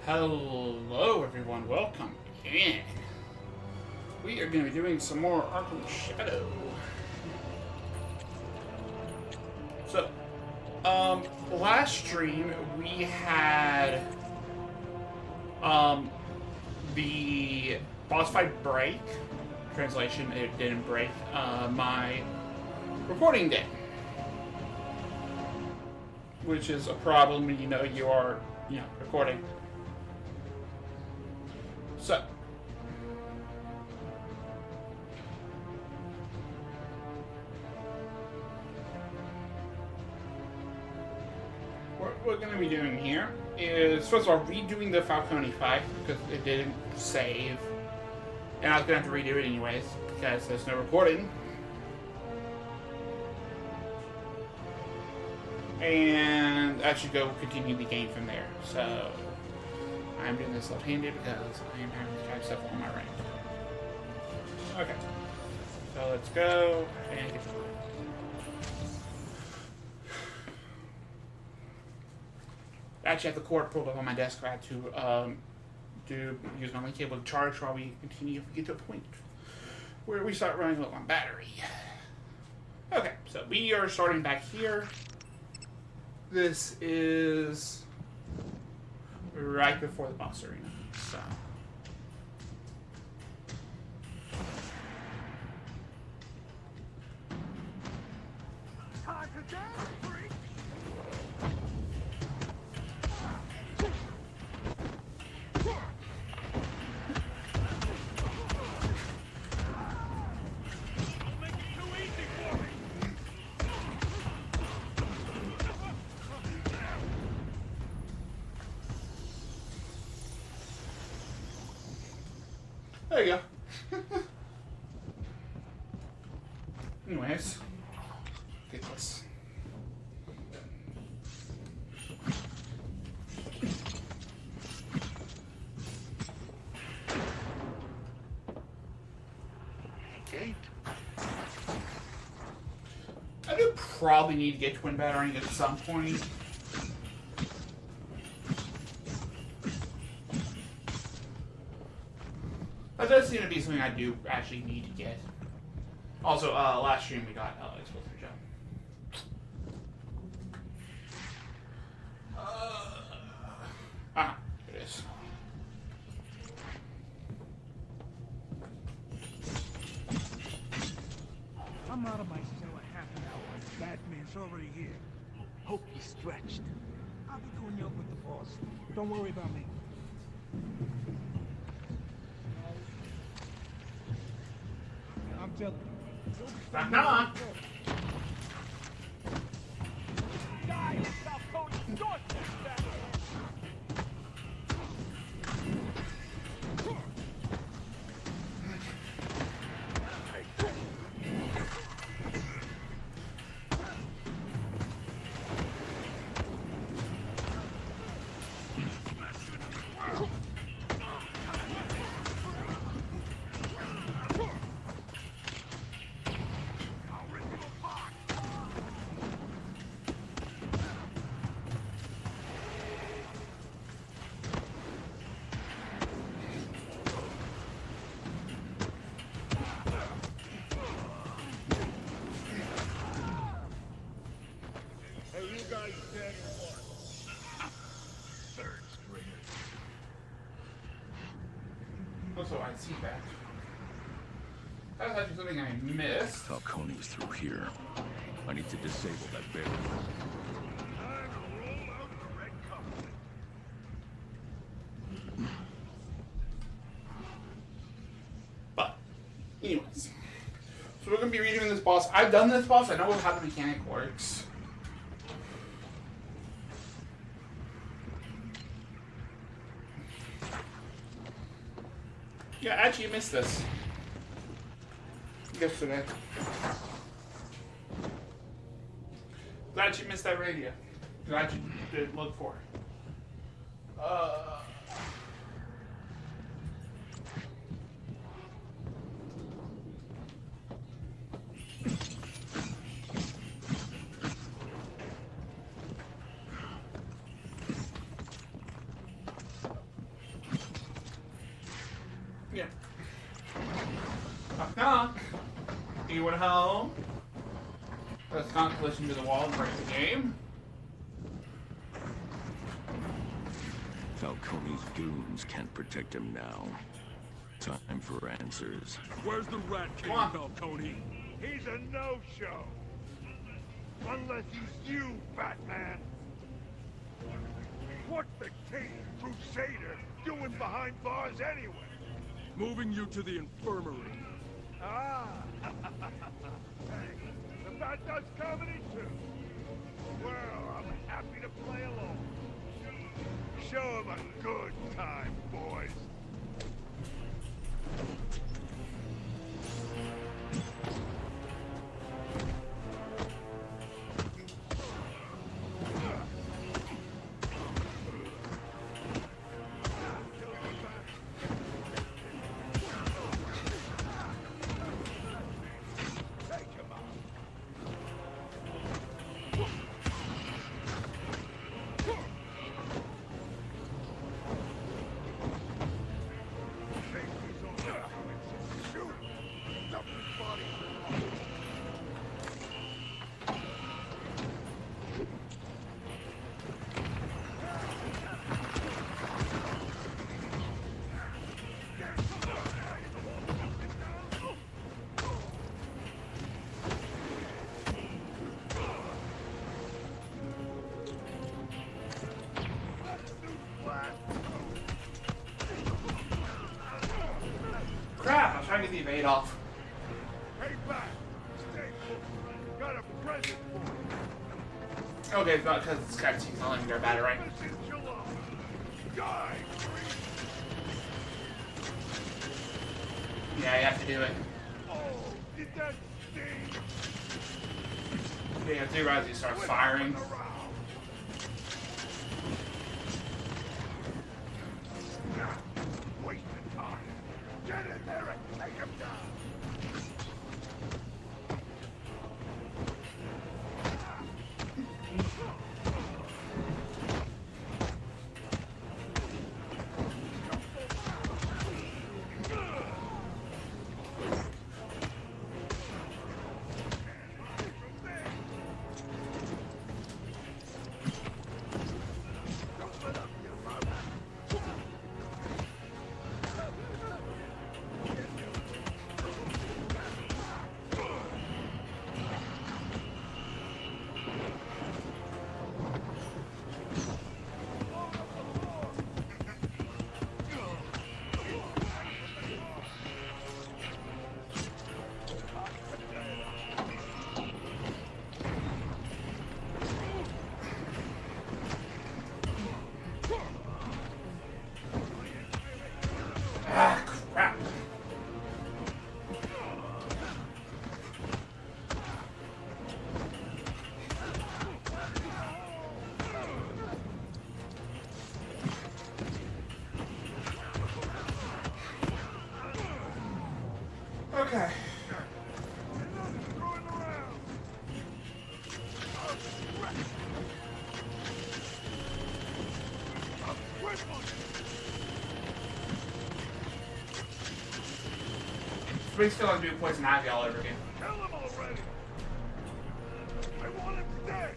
Hello everyone, welcome in. We are going to be doing some more Arkham Shadow. So, last stream we had, the boss fight break. Translation, it didn't break, my recording day. Which is a problem when you are, recording. So, what we're going to be doing here is, first of all, redoing the Falcone fight because it didn't save. And I was going to have to redo it anyways because there's no recording. And I should go continue the game from there. So, I'm doing this left-handed because I am having to type stuff on my right. Okay. So let's go and get to work. I actually have the cord pulled up on my desk. I had to use my link cable to charge while we continue to get to a point where we start running low on battery. Okay, so we are starting back here. This is right before the boss arena, so. Time to dance, freak! Don't make it too easy for me! There you go. Anyways, get this. Gate? I do probably need to get twin battering at some point. That does seem to be something I do actually need to get. Also, last stream we got explosive jump. Here it is. I'm out of my cell a half an hour. Batman's already here. Hope he's stretched. I'll be going up with the boss. Don't worry about me. I'm telling you. Knock, knock. Die on South Coast doorstep, Batman! Hey, you guys dead or what? Third stringers. Also, I see that. That was actually something I missed. Falcone's through here. I need to disable that barrier. Time to roll out the red carpet. But, anyways. So we're going to be redoing this boss. I've done this boss. I know how the mechanic works. Yeah, actually you missed this. Yesterday. Glad you missed that radio. Glad you did look for it. you at home. Let's not listen to the wall and break the game. Falcone's goons can't protect him now. Time for answers. Where's the Rat King, Come on. Falcone? He's a no-show. Unless he's you, Batman. What's the King Crusader doing behind bars anyway? Moving you to the infirmary. Ah! Hey, the Bat does comedy too. Well, I'm happy to play along. Show him a good time, boys. Crap, I was trying to get the evade off. Hey, Bat! Stay put. Got a present for you. Okay, it's not because this cutscene's not letting me bad, right? This is July. Die, Yeah, you have to do it. oh, did that sting? Yeah, you have to do it as he starts firing. Around. Wasting time. Get in there and take him down. Ah, crap. Okay. Throwing around. We still have to do Poison Ivy all over again. Kill him already. I want him dead.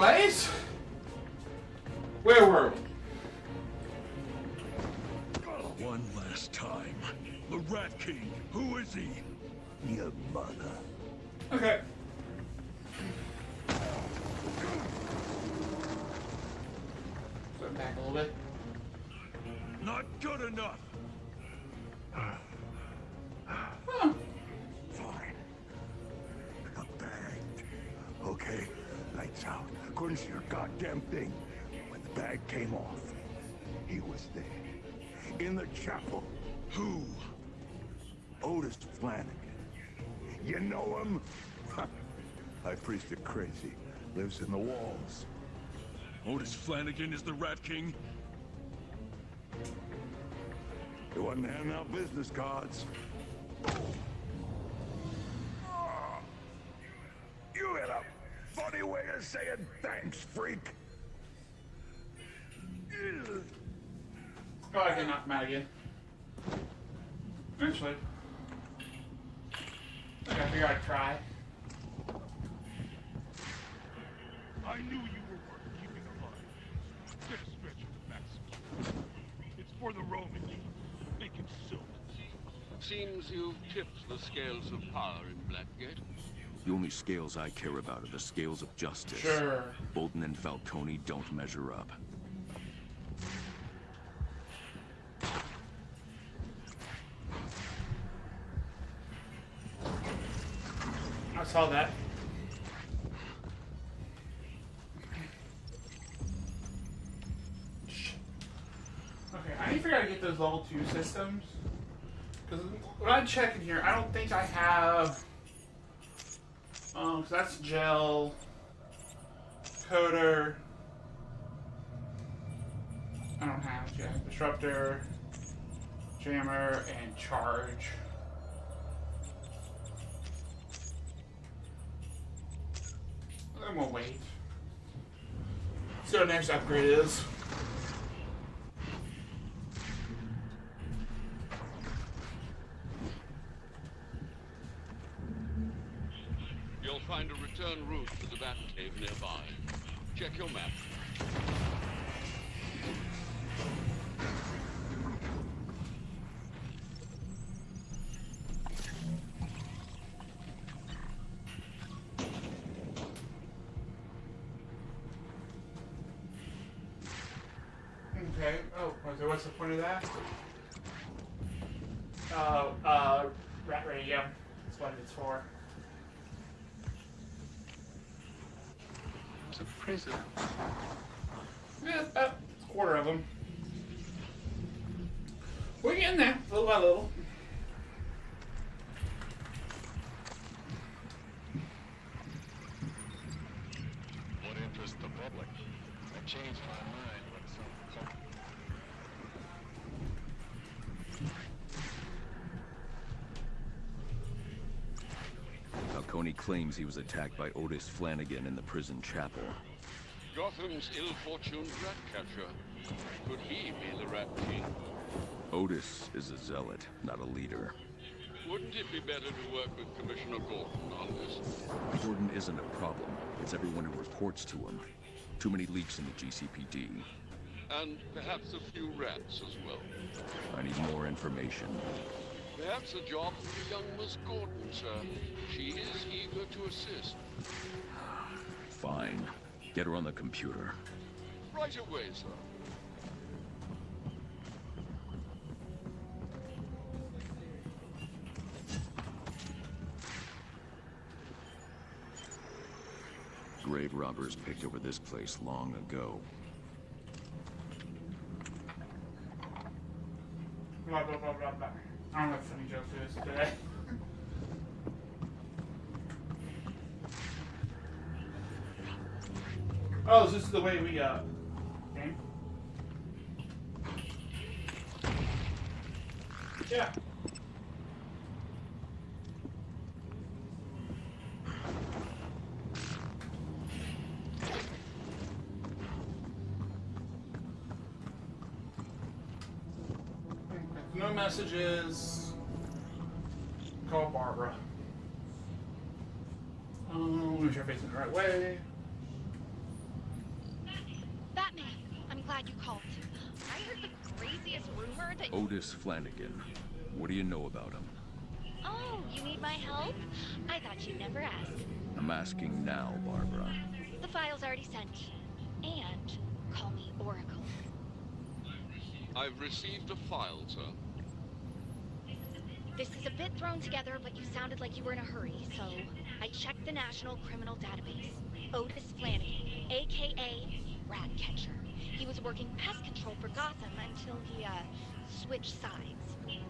anyways, where were we? One last time. The Rat King. Who is he? Your mother. Okay. Flip back a little bit. Not good enough. Huh. Fine. I'm bagged. Okay, lights out. Couldn't see a goddamn thing. When the bag came off, he was there. In the chapel. Who? Otis Flanagan. You know him? High priest of crazy. Lives in the walls. Otis Flanagan is the Rat King? He wasn't handing out business cards. You had a funny way of saying thanks, freak. Oh, I can knock him out again. Eventually. Okay, I figured I'd try. I knew you were worth keeping alive. Get a stretcher to Maximus. It's for the Roman League. Make him silk. Seems you've tipped the scales of power in Blackgate. The only scales I care about are the scales of justice. Sure. Bolton and Falcone don't measure up. I saw that. Okay, I need to figure out how to get those level 2 systems. Because when I'm checking here, I don't think I have... so that's gel, coder. I don't have gel, disruptor, jammer, and charge. I'm gonna wait. See what the next upgrade is. You'll find a return route to the Batcave nearby. Check your map. Okay. Oh, what's the point of that? Rat radio. That's what it's for. It's a prison. Yeah, about a quarter of them. We're getting there, little by little. What interests the public? I changed my mind when Falcone claims he was attacked by Otis Flanagan in the prison chapel. Gotham's ill-fortuned rat catcher. Could he be the Rat King? Otis is a zealot, not a leader. Wouldn't it be better to work with Commissioner Gordon on this? Gordon isn't a problem. It's everyone who reports to him. Too many leaks in the GCPD. And perhaps a few rats as well. I need more information. Perhaps a job for young Miss Gordon, sir. She is eager to assist. Fine. Get her on the computer. Right away, sir. Grave robbers picked over this place long ago. Blah, blah, blah, blah, blah. I don't have funny jokes for this today. Oh, this is the way we, game? Yeah. No messages. Call Barbara. Make sure I'm facing the right way. glad you called. I heard the craziest rumor that... Otis Flanagan. What do you know about him? Oh, you need my help? I thought you'd never ask. I'm asking now, Barbara. The file's already sent. And call me Oracle. I've received a file, sir. This is a bit thrown together, but you sounded like you were in a hurry, so I checked the National Criminal Database. Otis Flanagan, aka Ratcatcher. He was working pest control for Gotham until he, switched sides.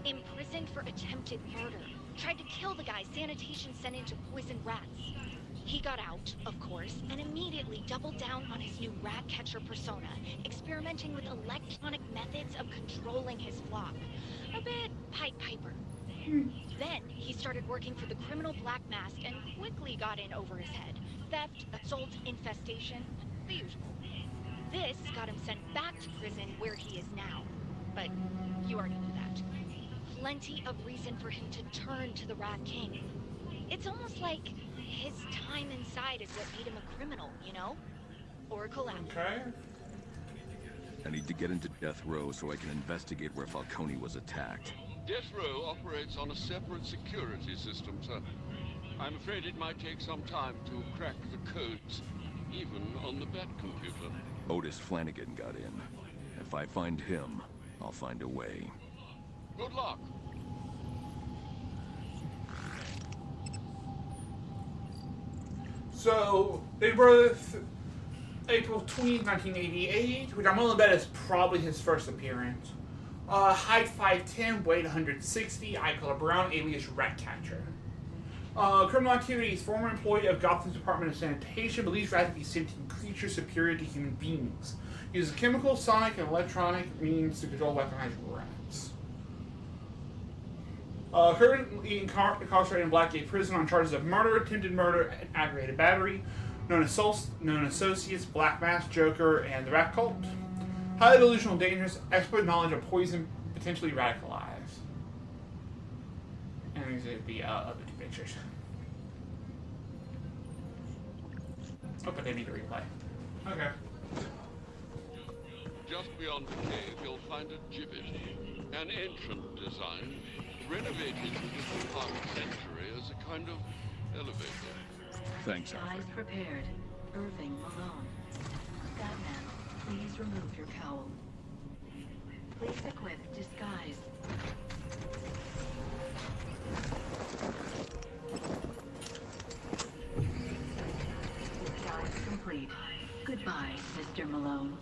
Imprisoned for attempted murder. Tried to kill the guy sanitation sent in to poison rats. He got out, of course, and immediately doubled down on his new Ratcatcher persona, experimenting with electronic methods of controlling his flock. A bit Pied Piper. Then he started working for the criminal Black Mask and quickly got in over his head. Theft, assault, infestation, the usual. This got him sent back to prison where he is now. But you already knew that. Plenty of reason for him to turn to the Rat King. It's almost like his time inside is what made him a criminal, you know? Oracle out. Okay. I need to get into Death Row so I can investigate where Falcone was attacked. Death Row operates on a separate security system, sir. I'm afraid it might take some time to crack the codes, even on the Bat computer. Otis Flanagan got in. If I find him, I'll find a way. Good luck. So, they were April 20th, 1988, which I'm willing to bet is probably his first appearance. Height 5'10", weight 160, eye color brown, alias Ratcatcher. Criminal activities, former employee of Gotham's Department of Sanitation, believes rats to be sentient creatures superior to human beings. Uses chemical, sonic, and electronic means to control weaponized rats. Currently incarcerated in Blackgate Prison on charges of murder, attempted murder, and aggravated battery. Known associates, Black Mask, Joker, and the Rat Cult. Highly delusional, dangerous, expert knowledge of poison, potentially radicalized. And these would be other two pictures. Oh, but they need to replay. Okay. Just beyond the cave, you'll find a gibbet, an ancient design, renovated in the 5th century as a kind of elevator. Thanks, Eyes Alfred. prepared. Irving Malone. Batman, please remove your cowl. Please equip disguise. Disguise complete. Goodbye, Mr. Malone.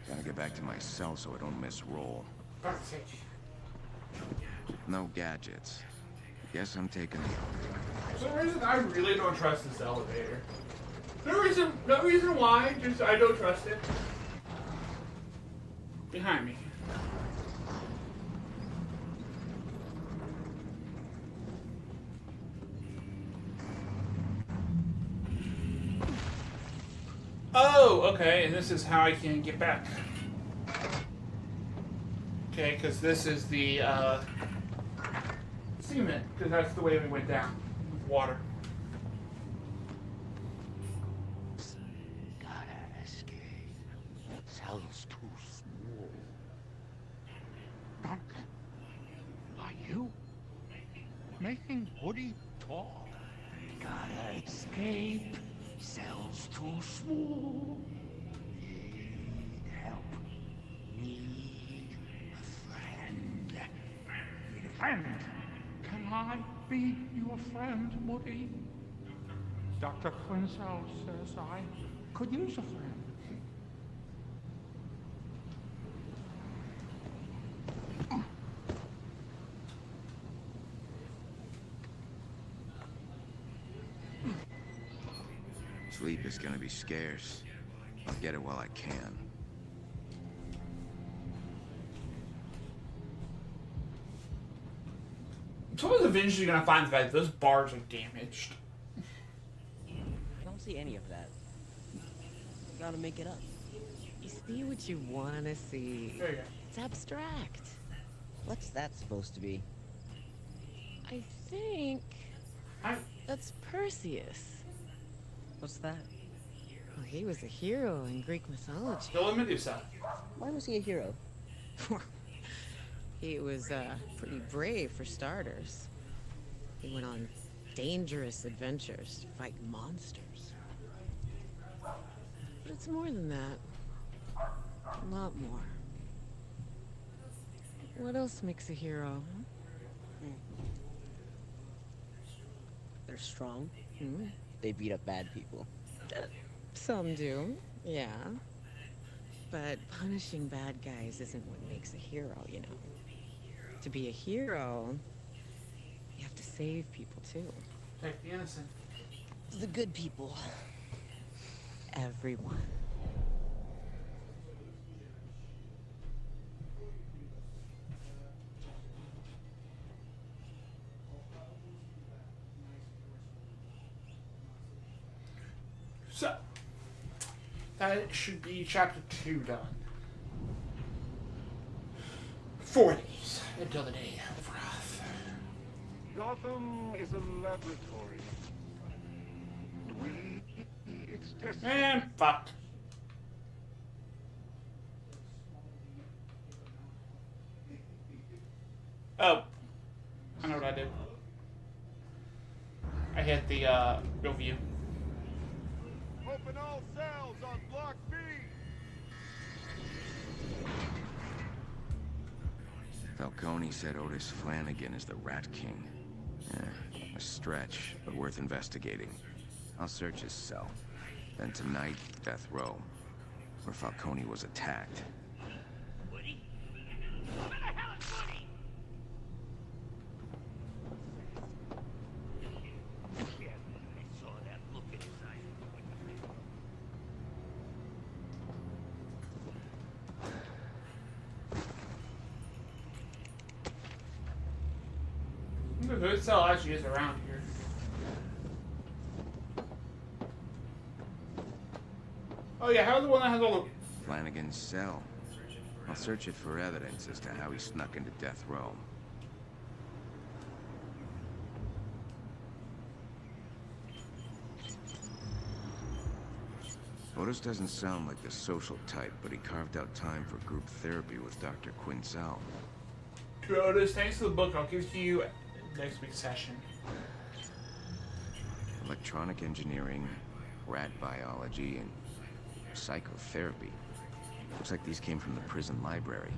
Gotta get back to my cell so I don't miss roll. Perfect. No gadgets. Guess I'm taking the For some reason, I really don't trust this elevator. No reason why, just I don't trust it. Behind me. Oh, okay, and this is how I can get back. Okay, because this is the cement, because that's the way we went down with water. Gotta escape. Cell's too small. Duncan, are you making Woody talk? Gotta escape. Cell's too small. Need help. Need a friend. Need a friend. Can I be your friend, Woody? Dr. Quinzel says I could use a friend. Sleep is gonna be scarce. I'll get it while I can. Someone's eventually gonna find the fact that those bars are damaged. I don't see any of that. You gotta make it up. You see what you wanna see. There you go. It's abstract. What's that supposed to be? I think that's Perseus. What's that? Well, he was a hero in Greek mythology. Still in Medusa. Why was he a hero? He was pretty brave for starters. He went on dangerous adventures to fight monsters. But it's more than that. A lot more. What else makes a hero? They're strong. Hmm? They beat up bad people. Some do, yeah. But punishing bad guys isn't what makes a hero, you know. To be a hero, you have to save people too. Protect the innocent. The good people. Everyone. So, that should be chapter 2 done. 4 days until the day of wrath. Gotham is a laboratory. It's testing. And fuck. Oh. I know what I did. I hit the, real view. Open all cells on Block B! Falcone said Otis Flanagan is the Rat King. A stretch, but worth investigating. I'll search his cell. Then tonight, Death Row, where Falcone was attacked. Woody? Where the hell is Woody? Yeah, I saw that look in his eyes. Who cell actually is around here? Oh yeah, how's the one that has all the... Flanagan's cell. I'll search it for evidence as to how he snuck into Death Row. Otis doesn't sound like the social type, but he carved out time for group therapy with Dr. Quinzel. To Otis, thanks to the book, I'll give it to you next week's session. Electronic engineering, rat biology, and psychotherapy. Looks like these came from the prison library.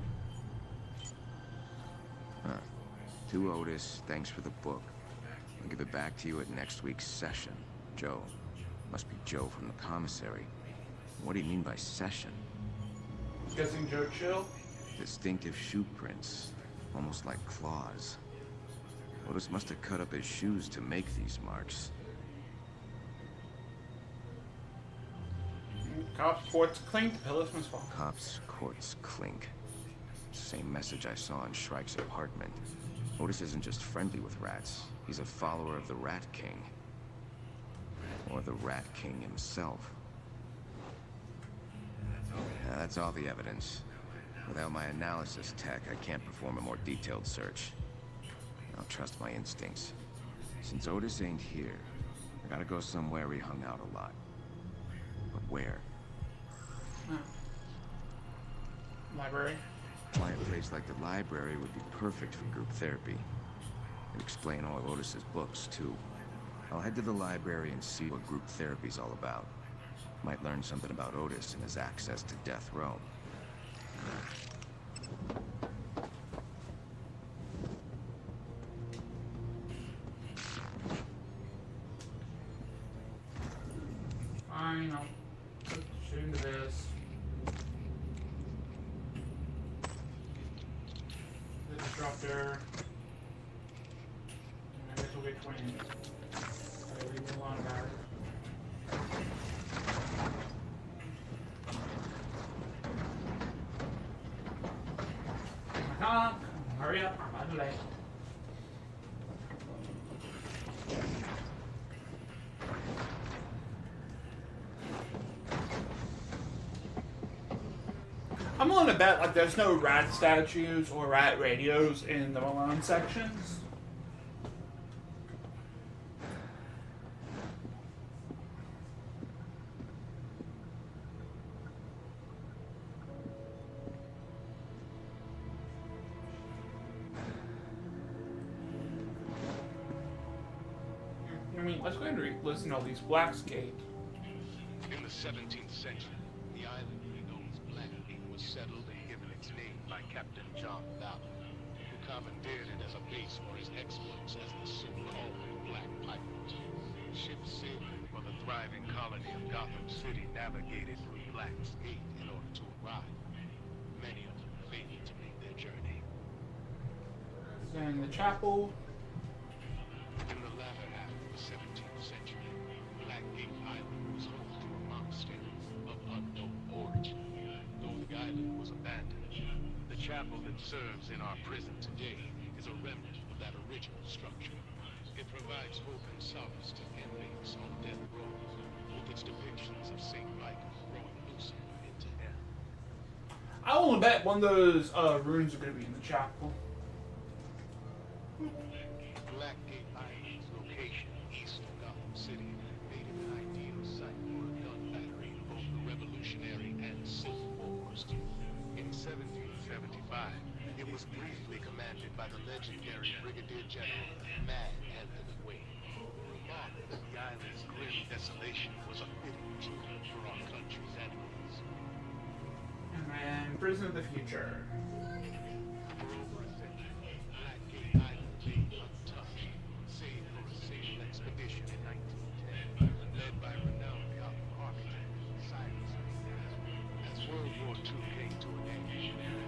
Huh. To Otis, thanks for the book. I'll give it back to you at next week's session. Joe. Must be Joe from the commissary. What do you mean by session? Guessing Joe Chill? Distinctive shoe prints, almost like claws. Otis must have cut up his shoes to make these marks. Cops quartz clink, pillars must fall. Cops quartz clink. Same message I saw in Shrike's apartment. Otis isn't just friendly with rats. He's a follower of the Rat King. Or the Rat King himself. Now, that's all the evidence. Without my analysis tech, I can't perform a more detailed search. I'll trust my instincts. Since Otis ain't here, I gotta go somewhere he hung out a lot. But where? Library. Quiet place like the library would be perfect for group therapy. It'd explain all of Otis's books, too. I'll head to the library and see what group therapy's all about. Might learn something about Otis and his access to Death Row. Fine, I'll shoot into this. The disruptor. And I guess we'll get 20 minutes. Okay, leave me alone about it. Come on, hurry up, I'm about to late. I'm willing to bet like there's no rat statues or rat radios in the Malone sections. I mean, let's go ahead and listen to all these Blacksgate. In the 17th century, the island we know as Blackgate was settled and given its name by Captain John Ballard, who commandeered it as a base for his exploits as the so-called Black Pirate. Ships sailing for the thriving colony of Gotham City navigated through Black's Gate in order to arrive. Many of them failed to make their journey. Then the chapel. In the latter half of the 17th century, Blackgate Island was home to a monastery of unknown origin. Though the island was abandoned, the chapel that serves in our prison today is a remnant of that original structure. It provides hope and solace to inmates on death row, with its depictions of Saint Michael throwing Lucifer into hell. I want to bet one of those runes are going to be in the chapel. Blackgate Island's location east of Gotham City made it an ideal site for a gun battery in both the Revolutionary and Civil Wars. In 1775, it was briefly commanded by the legendary Brigadier General Mad Anthony Wayne, who remarked that the island's grim desolation was a fitting tribute for our country's enemies. And Prison of the Future. For over a century, Blackgate Island lay untouched, save for a sail expedition in 1910, led by renowned Gotham architect Cyrus Ray. As World War II came to an end,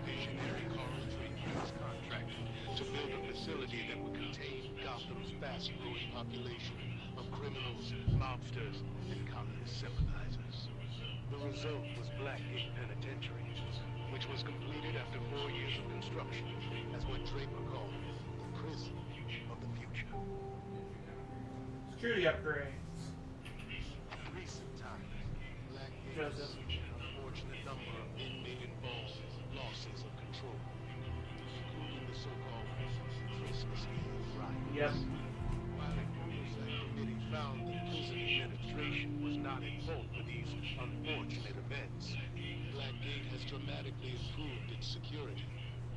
visionary Carl Drake was contracted to build a facility that would contain Gotham's fast-growing population of criminals, mobsters, and communist sympathizers. The result was Blackgate Penitentiary, which was completed after 4 years of construction, as what Draper called the prison of the future. Security upgrades. In recent times, Blackgate has Joseph. seen an unfortunate number of inmate-involved losses of control, including the so-called Christmas Eve riot. Yep. While an oversight committee found that prison administration was not at fault for these unfortunate events, Blackgate has dramatically improved its security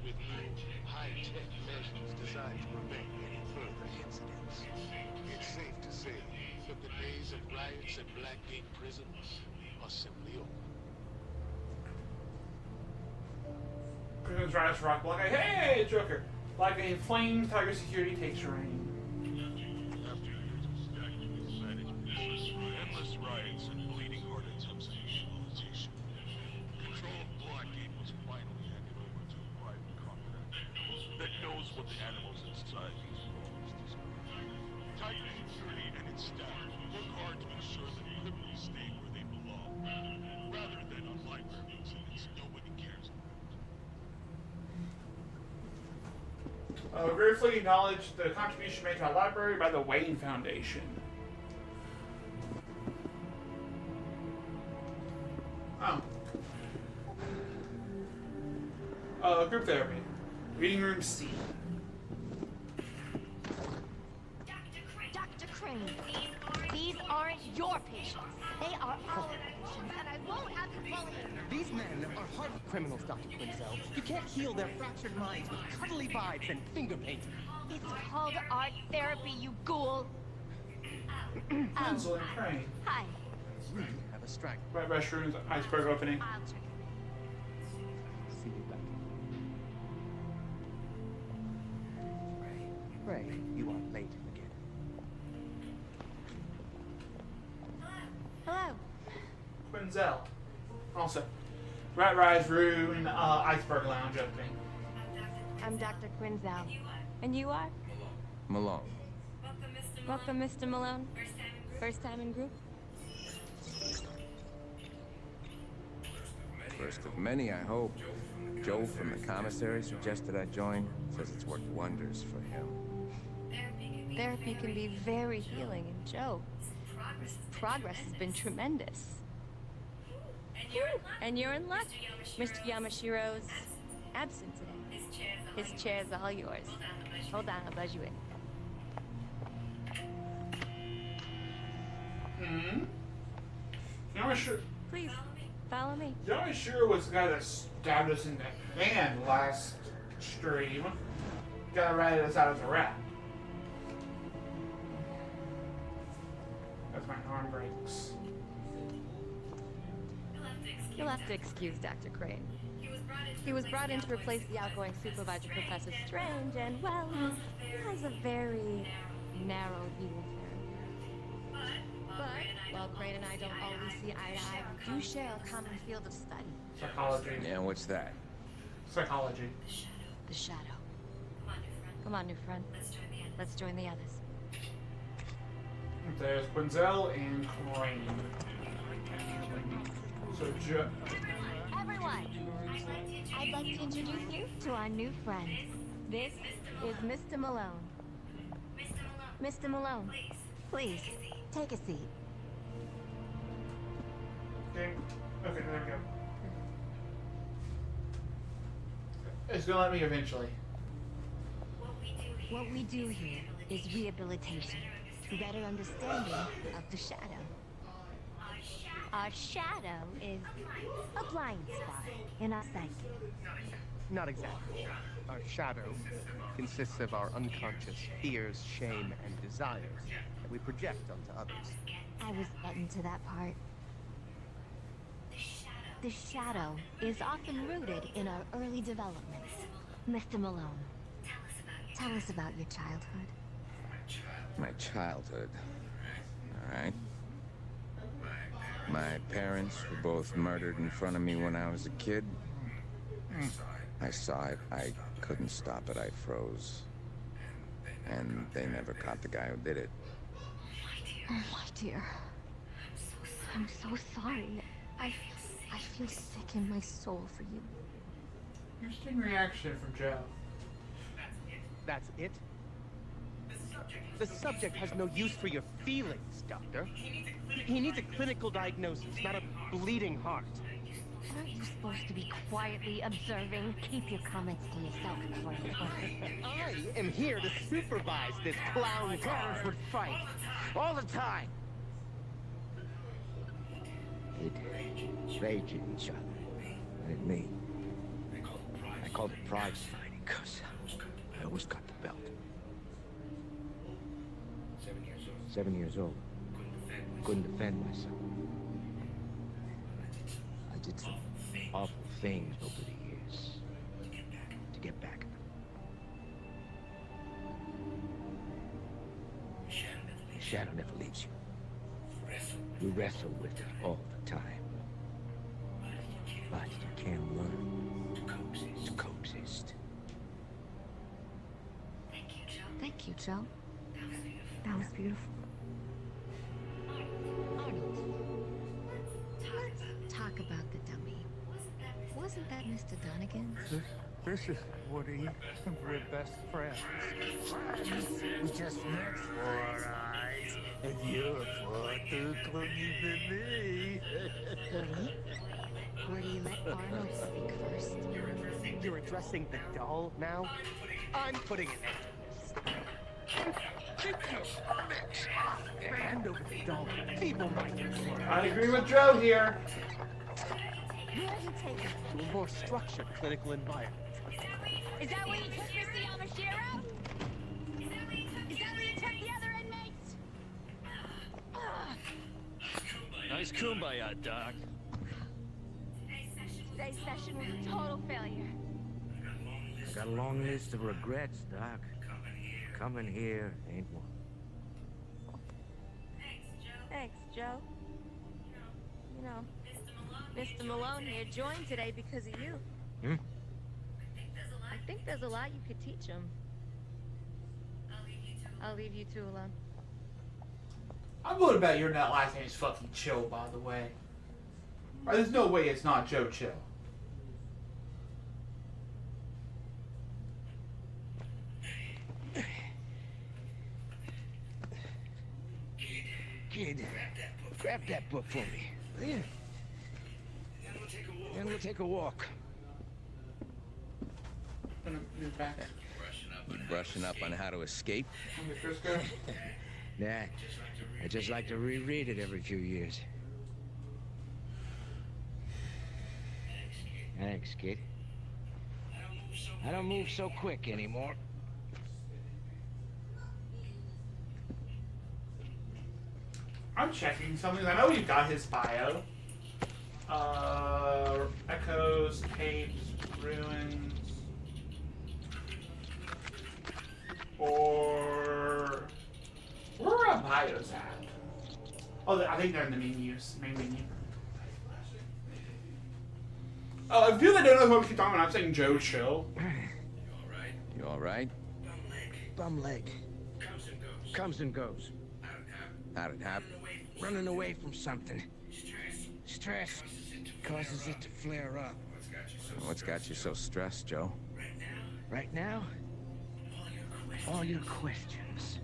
with new high-tech measures designed to prevent any further incidents. It's safe to say that the days of riots at Blackgate Prison are simply over. Prisoners rise to rock like, hey, Joker! Like a inflamed tiger, security takes reign. After years of stagnant mismanagement, endless riots and bleeding-heart attempts at nationalization, control of Blackgate was finally handed over to a private contractor that knows what the animals inside these walls deserve. Titan Security and its staff work hard to ensure that criminals stay where they belong, rather than on library exhibits nobody cares about. Gratefully acknowledge the contribution made to our library by the Wayne Foundation. Group therapy. Reading room C. Dr. Crane, these aren't your patients. They are our patients, and I won't have you bullying them. These men are hardened criminals, Dr. Quinzel. You can't heal their fractured minds with cuddly vibes and finger painting. It's called art therapy, you ghoul. Hansel and Crane. Hi. We have a strike. Right restrooms, iceberg opening. I'll check it. See you back. Ray, you are late again. Hello. Quinzel. Also, Rat Rise Room, iceberg lounge opening. I'm Dr. Quinzel. And you are? Malone. Welcome, Mr. Malone. First time in group? First of many, I hope. Joe from the commissary suggested I join. Says it's worked wonders for him. Therapy can be very healing, and Joe, his progress has been tremendous. And you're in luck. Mr. Yamashiro's absent today. His chair's all yours. Hold on, I'll buzz you in. Yamashiro. Please, follow me. Yamashiro was the guy that stabbed us in the hand last stream. Got to rat us out as a rat. as my arm breaks. You'll have to excuse Dr. Crane. He was brought in to replace the outgoing supervisor, Professor Strange, and, well, he has a very narrow view of therapy. But, while Crane and I don't always see eye to eye, we do share a common field of study. Psychology. Yeah, what's that? Psychology. The shadow. Come on, new friend. Let's join the others. There's Quinzel and Crane. So, Everyone, I'd like to introduce you to our new friend. This is Mr. Malone. Mr. Malone, please, take a seat. Okay, there we go. It's gonna let me eventually. What we do here is rehabilitation, better understanding of the shadow. Our shadow is a blind spot in our psyche. Not exactly. Our shadow consists of our unconscious fears, shame, and desires that we project onto others. I was getting to that part. The shadow is often rooted in our early development. Mr. Malone, tell us about your childhood. My childhood. All right. My parents were both murdered in front of me when I was a kid. I saw it. I couldn't stop it. I froze. And they never caught the guy who did it. Oh, my dear. I'm so sorry. I feel sick in my soul for you. Interesting reaction from Joe. That's it? The subject has no use for your feelings, Doctor. He needs a clinical diagnosis, not a bleeding heart. Aren't you supposed to be quietly observing? Keep your comments to yourself, Florian. I am here to supervise this clown car. Would fight all the time. They'd rage at each other, and at me. I called it pride fighting, because I always got the belt. 7 years old. Couldn't defend myself. I did some awful things over the years to get back at them. The shadow never leaves you. You wrestle with it all the time. But you can learn to coexist. Thank you, Joe. That was beautiful. Arnold, let's talk about the dummy. Wasn't that Mr. Donegan? This is Woody. We're best friends. We just met 4 eyes, and you're far too clingy for me. Woody, let Arnold speak first. You're addressing the doll now? I'm putting an end to this. Hand over the doll, feeble-minded. I agree with Joe here. Where have you taken him? To a more structured clinical environment. Is that where you took Mr. Yamashiro? Is that where you took the other inmates? Nice kumbaya, Doc. Today's session was a total failure. I got a long list of regrets, Doc. Coming here ain't one. Thanks, Joe. You know, Mr. Malone here joined today because of you. I think there's a lot you could teach him. I'll leave you two alone. I'm willing to bet your net last name is fucking Chill, by the way. Or there's no way it's not Joe Chill. Kid, grab that book for me, will you? And we'll take a walk. Gonna move back. You brushing up on how to escape? Under Frisco. Nah, I just like to reread it every few years. Thanks, kid. I don't move so quick anymore. I'm checking something. I know you got his bio. Echoes, tapes, ruins, or where are our bios at? Oh, I think they're in the menus, main menu. Oh, if people that don't know who I keep talking about, I'm saying Joe Chill. You all right? Bum leg. Comes and goes. How'd it happen? Running away from something. Stress causes it to flare up. What's got you so stressed, Joe? Right now, all your questions.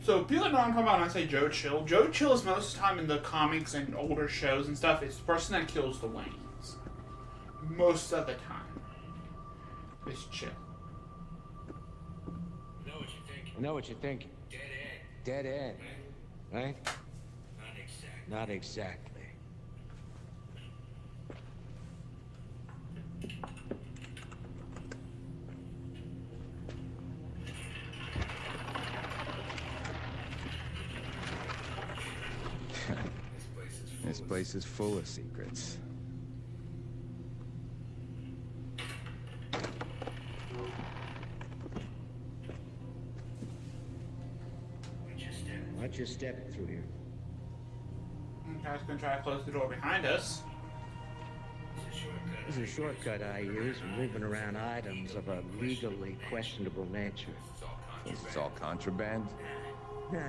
So people that know what I'm talking about when I say Joe Chill. Joe Chill is most of the time in the comics and older shows and stuff. It's the person that kills the Waynes. Most of the time. It's Chill. Know what you're thinking. Dead end. Right? Not exactly. This place is full of secrets. Watch your step through here. I was going to try to close the door behind us. This is a shortcut I use when moving around items of a legally questionable nature. It's all contraband? Nah,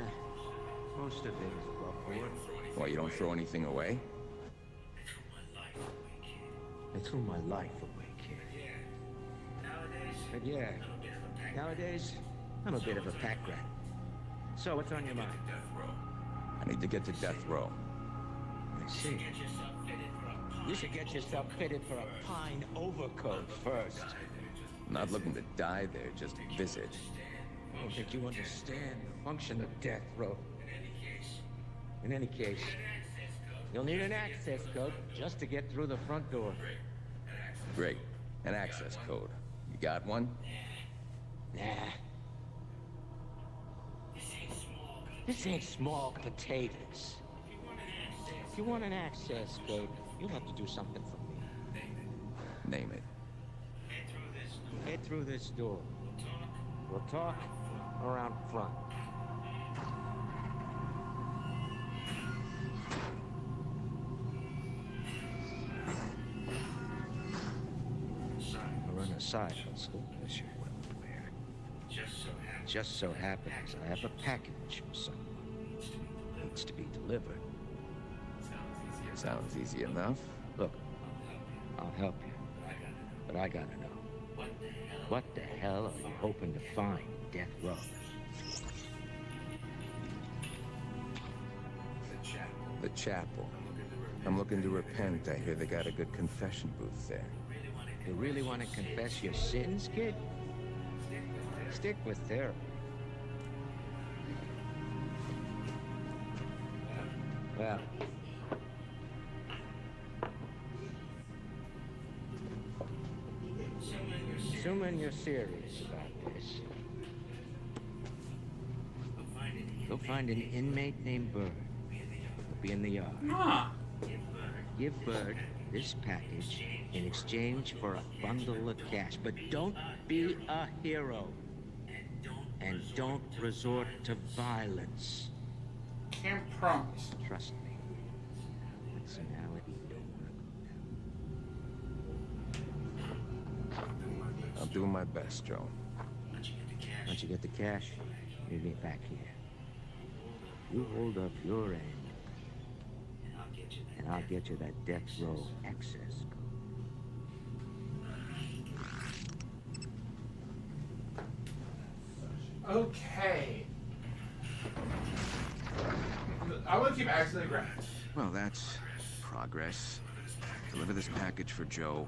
most of it is above board. Why, you don't throw anything away? I threw my life away, kid. But yeah, nowadays, I'm a bit of a pack rat. So, what's on your mind? I need to get to death row. I see. You should get yourself fitted for a pine overcoat first. I'm not looking to die there, just visit. I don't think you understand the function of death row. In any case, you'll need an access code just to get through the front door. Great. An access code. You got one? Nah. This ain't small potatoes. If you want an access code, you'll have to do something for me. Name it. Head through this door. We'll talk around front. I'll run aside, Hustle, as you're well aware. Just so happens I have a package from someone. Needs to be delivered. Sounds easy enough. Look, I'll help you. But I gotta know. What the hell are you hoping to find, Death Row? The chapel. I'm looking to repent. I hear they got a good confession booth there. You really want to confess your sins, kid? Stick with therapy. Well, assuming you're serious about this, you'll find an inmate named Bird. He'll be in the yard. Huh. Give Bird this package in exchange for a bundle of cash. But don't be a hero. And don't resort to violence. Can't promise. Trust me. Personality don't work. I'm doing my best, Joe. Once you get the cash, meet me back here. You hold up your end, and I'll get you that death row access code. Okay. I want to keep accidentally grabbing. Well, that's progress. Deliver this package for Joe,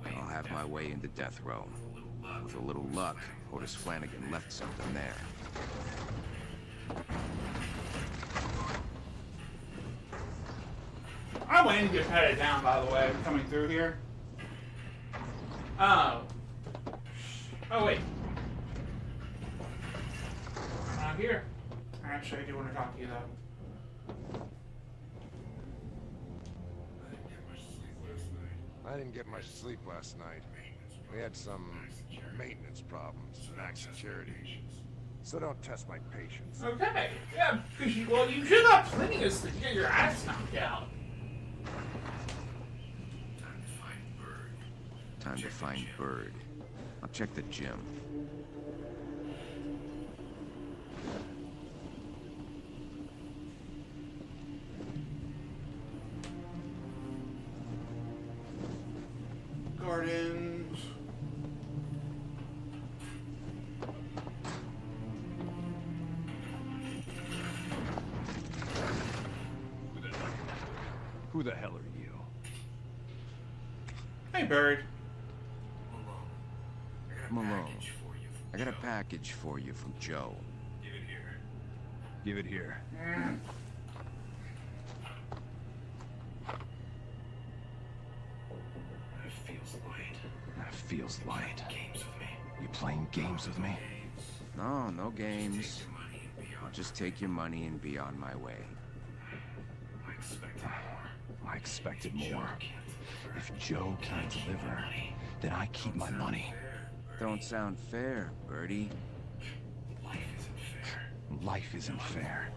and I'll have my way into death row. With a little luck, Otis Flanagan left something there. I'm waiting to get patted down, by the way, coming through here. Oh. Oh, wait. not here. Actually, I do want to talk to you though. I didn't get much sleep last night. We had some maintenance problems, max security. So don't test my patience. Okay. Yeah, because you should have plenty of sleep. You get your ass knocked out. Time to find Bird. I'll check the gym. Gardens. Who the hell are you? Hey, Bird. Malone, I got a package for you from Joe. Give it here. That feels light. You playing games with me? No, no games. I'll just take your money and be on my way. I expected more. If Joe can't deliver, then I keep my money. Don't sound fair, Birdie. Life isn't fair.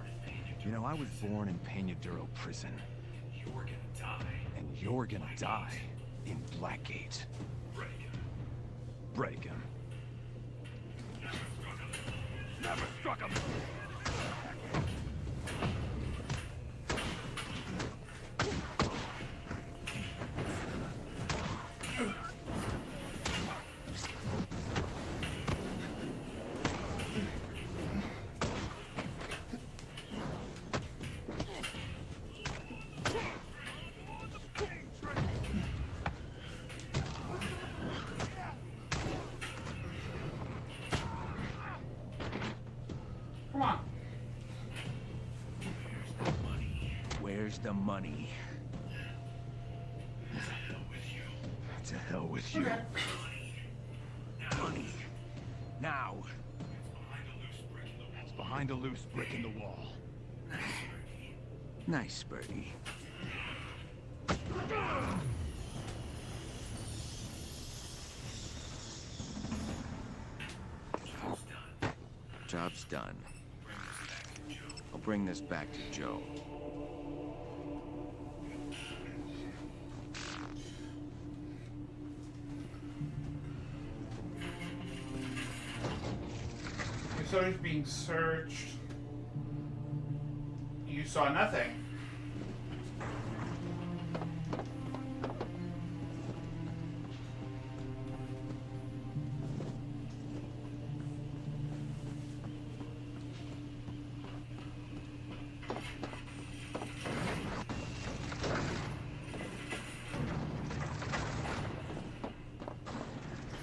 You know, I was born in Peñadero prison. And you're gonna die in Blackgate. Break him. Never struck him! Come on. Where's the money? To hell with you. Okay. Money. Now. It's behind a loose brick in the wall. Nice, Birdie. Job's done. I'll bring this back to Joe. Your soda's being searched. You saw nothing.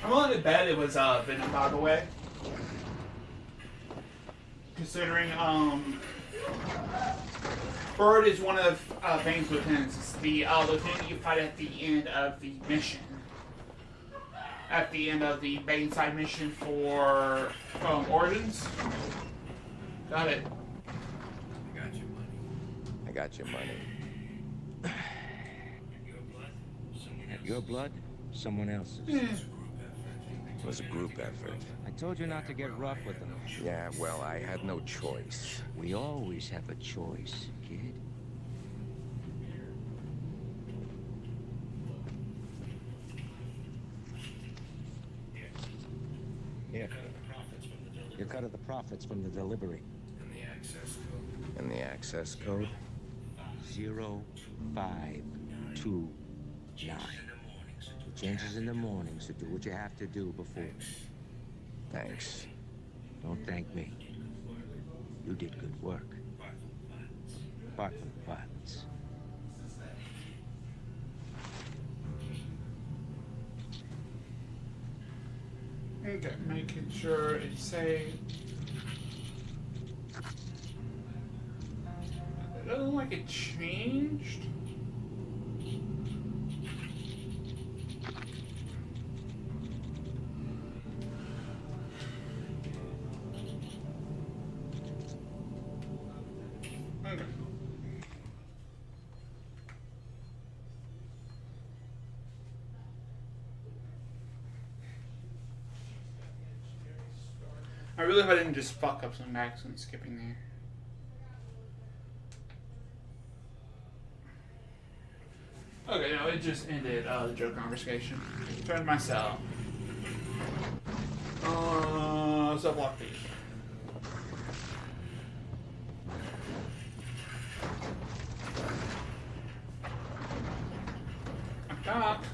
I'm willing to bet it was Venom, by the way. Considering Bird is one of Bane's lieutenants. It's the lieutenant you fight at the end of the mission. At the end of the Bane side mission for Origins. Got it. I got your money. Your blood? Someone else's. It was a group effort. I told you not to get rough with them. Yeah, well, I had no choice. We always have a choice, kid. Here. Your cut of the profits from the delivery. And the access code? 0529. It changes in the morning, so do what you have to do before. Thanks. Don't thank me. You did good work. Apart from the violence. Okay, making sure it's safe. It doesn't look like it changed. really hope I didn't just fuck up some accent skipping there. Okay, no, it just ended the joke conversation. Turn to my cell. Cell block B. I'm top.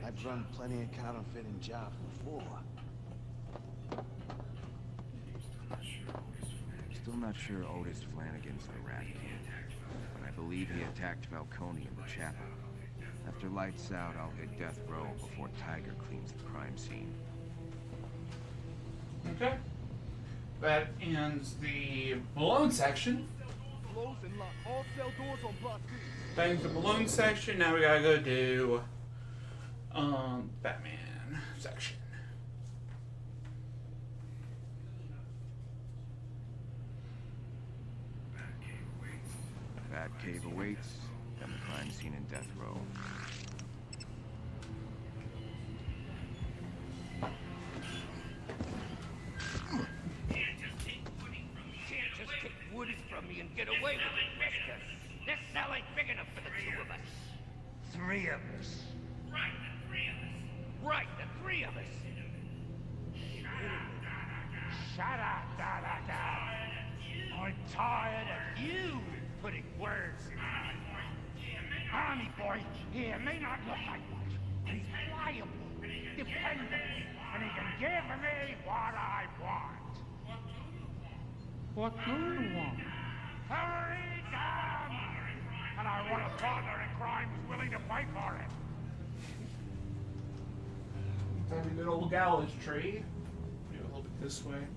I've run plenty of counterfeiting jobs before. Still not sure Otis Flanagan's the Rat King, but I believe he attacked Falcone in the chapel. After lights out, I'll hit death row before Tiger cleans the crime scene. Okay. That ends the Malone section. That ends the Malone section. Now we gotta go do Batman section. Batcave awaits, then the crime scene in death row. Can't just take Woody from me and get away with it, mister. This cell ain't big enough for the two of us. Three of us. Right, the three of us. Right, the three of us. Shut up, da-da-da. I'm tired of you putting words in my mouth. Army boy here may not look like much, but he's pliable, dependable, and he can give me what I want. What do you want? Freedom! And I want a partner in crime who's willing to pay for it. Time a good old gallows trade. Do a little bit this way.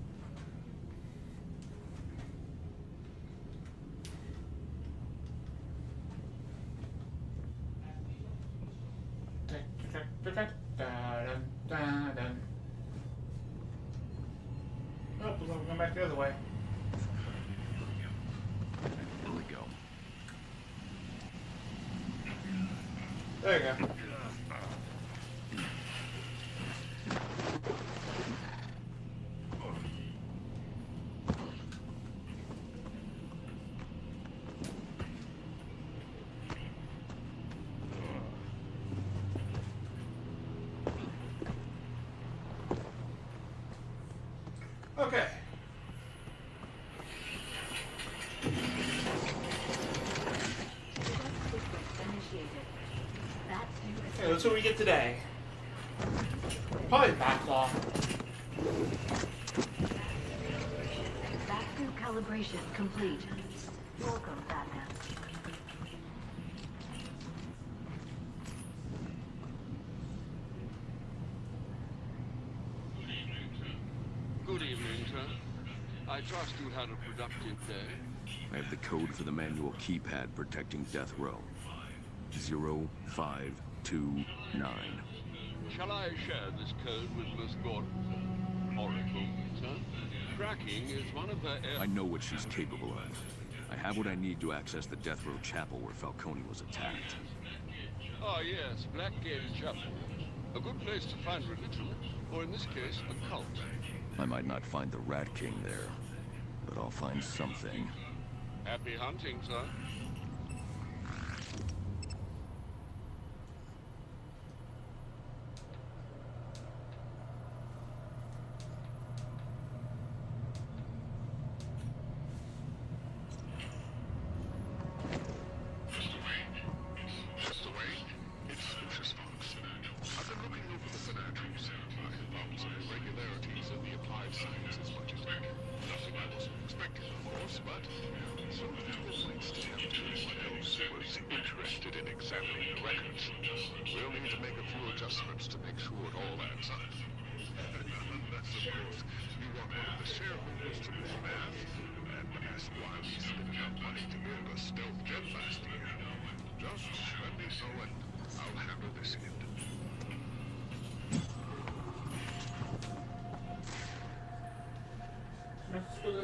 Oh, looks like we're going back the other way. Here we go. There you go. Okay. Okay, let's see what we get today. Probably backlog. Back-through calibration complete. Welcome, Batman. Good evening, sir. I trust you had a productive day. I have the code for the manual keypad protecting death row. 0529. Shall I share this code with Miss Gordon? Oracle, sir. Cracking is one of her I know what she's capable of. I have what I need to access the death row chapel where Falcone was attacked. Ah, yes, Blackgate Chapel. A good place to find religion, or in this case, a cult. I might not find the Rat King there, but I'll find something. Happy hunting, sir.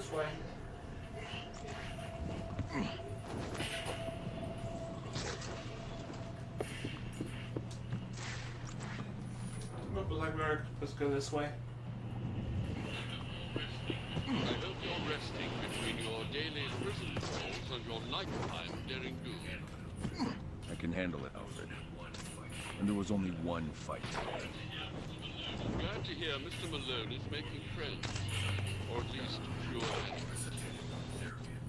this way. Look like let's go this way. I hope you're resting between your daily prison calls and your nighttime daring do. I can handle it, Alfred. And there was only one fight. Glad to hear Mr. Malone is making friends. Or at least pure enemies.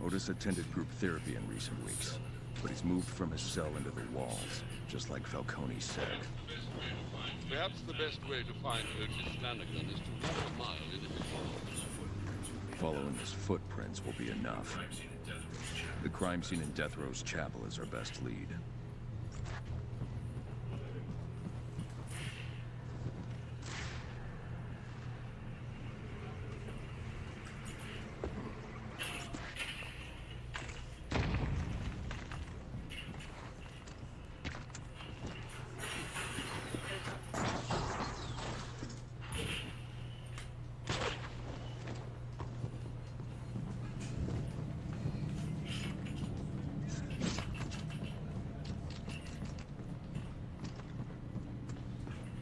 Otis attended group therapy in recent weeks, but he's moved from his cell into the walls, just like Falcone said. Perhaps the best way to find Otis Flanagan is to walk a mile in his halls. Following his footprints will be enough. The crime scene in Death Row's chapel is our best lead.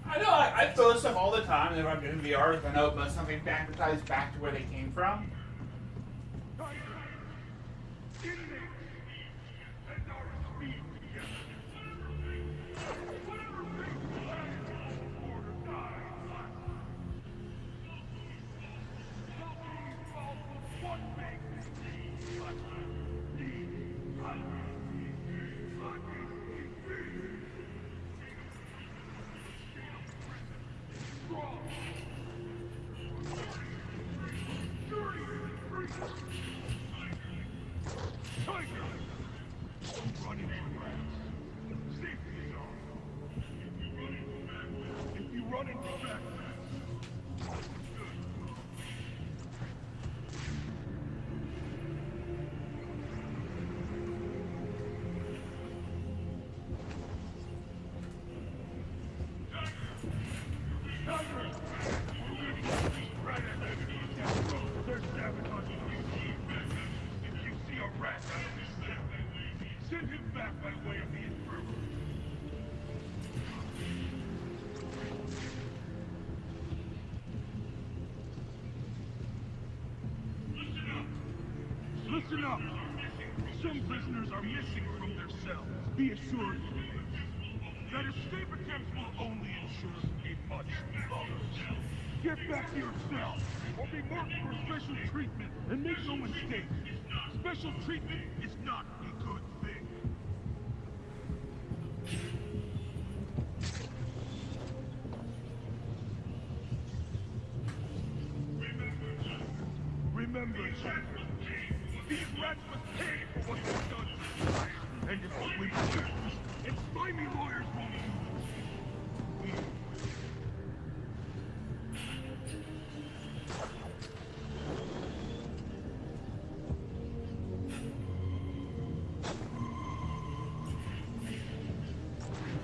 I know I throw this stuff all the time whenever I'm doing VR, because I know it must something magnetized back to where they came from. Listen up! Some prisoners are missing from their cells. Be assured that escape attempts will only ensure a much longer. Get back to your cell, or be marked for special treatment. And make no mistake, special treatment is not a good thing. Remember, children, these rats must pay for what they've done to society. And if we refuse, it's slimy lawyers won't use us.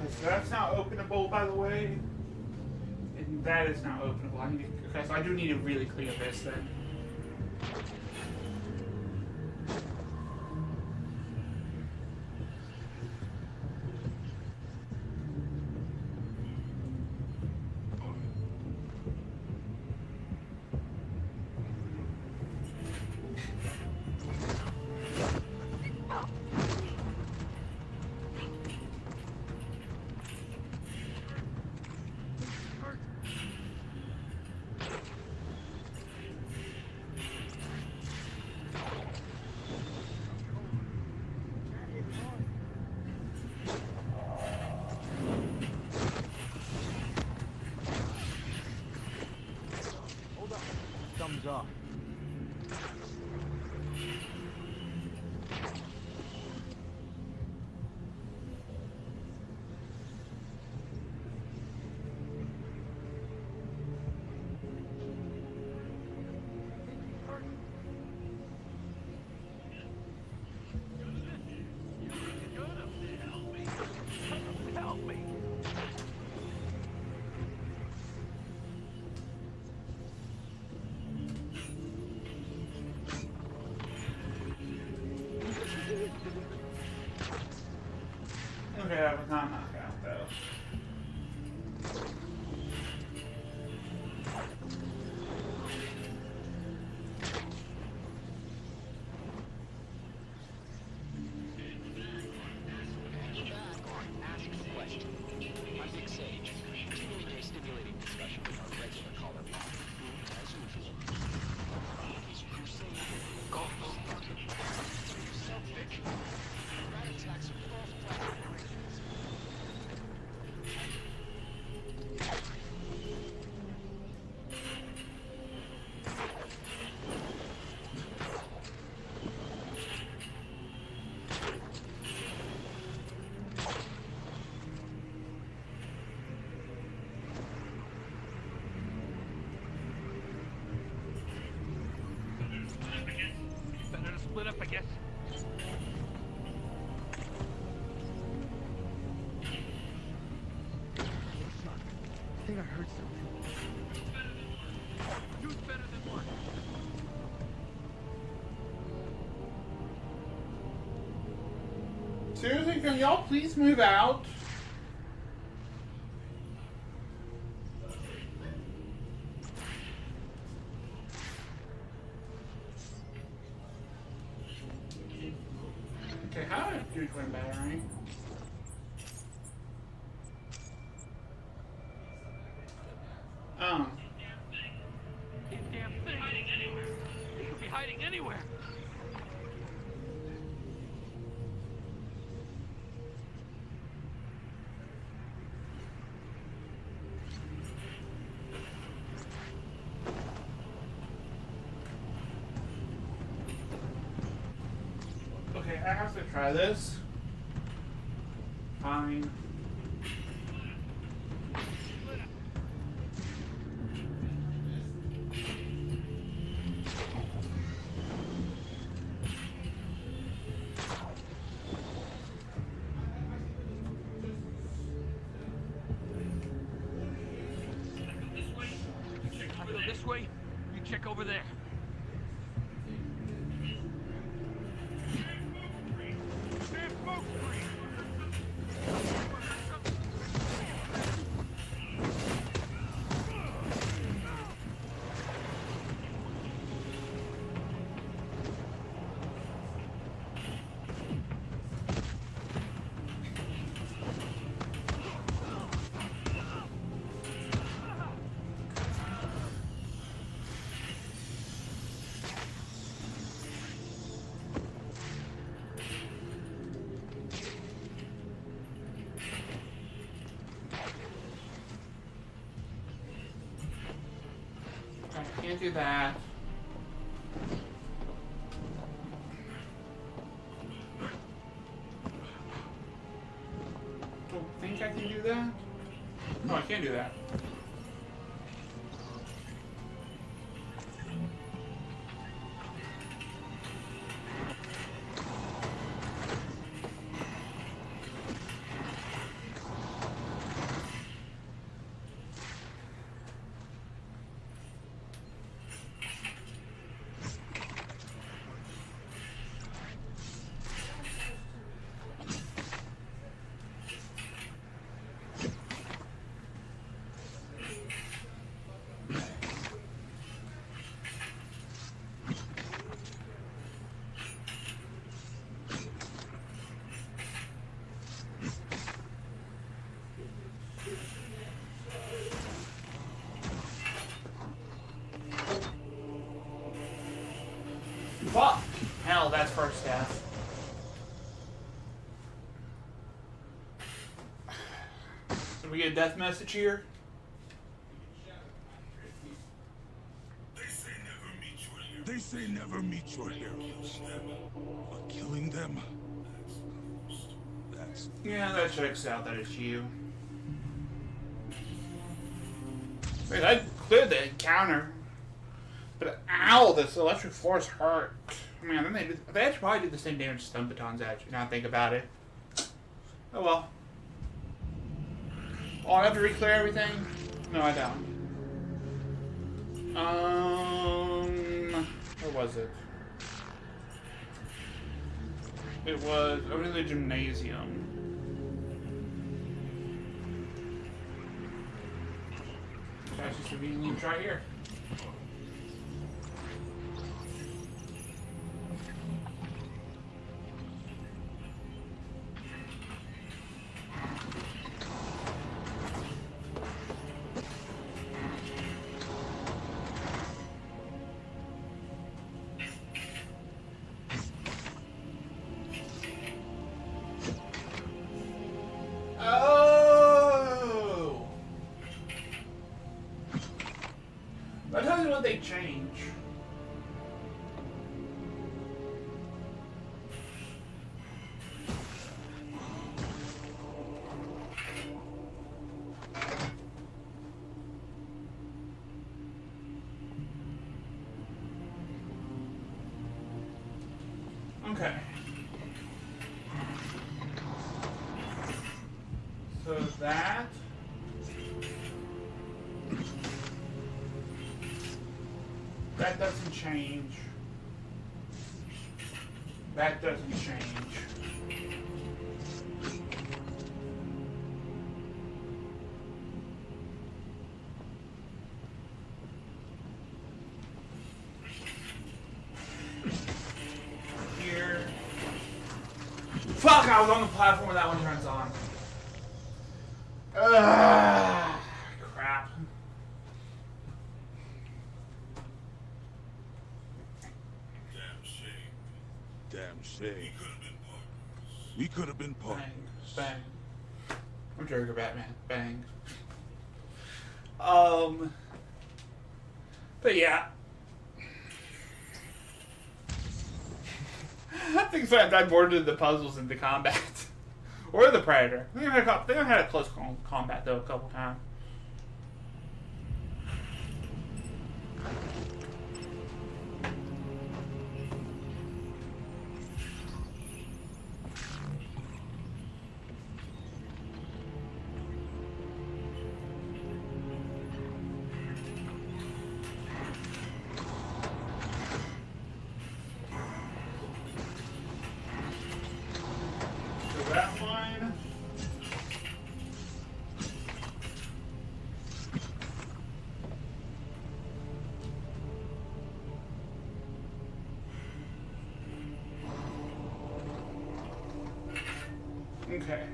Okay, so that's now openable, by the way. And that is now openable. I need to, okay, so I do need to really clear this then. Thumbs up. Help me. that was not a knockout, though. Better to split up, I guess. I think I heard something. Two's better than one. Seriously, can y'all please move out? Okay, how do I do twin battery? Damn thing. He could be hiding anywhere. Okay, I have to try this. Fine. I go this way, you check over there. I can't do that. Don't think I can do that. No, I can't do that. Fuck! Hell, that's first death. Did we get a death message here? They say never meet your heroes. But killing them... that's... Yeah, that checks out that it's you. Wait, I cleared the encounter. But ow, this electric force hurt. Man, then they actually probably did the same damage to stun batons, actually, now I think about it. Oh well. Oh, I have to re-clear everything? No, I don't. Where was it? It was over in the gymnasium. That's just conveniently right here. Oh! That tells you what they change. Okay. So that doesn't change. That doesn't change. Here. Fuck, I was on the platform when that one turns on. Crap. Damn shame. We could have been partners. Bang. I'm Joker Batman. Bang. But yeah. I think so. I more into the puzzles than the combat. Or the Predator. I think I had a close combat though a couple times. That one. Okay.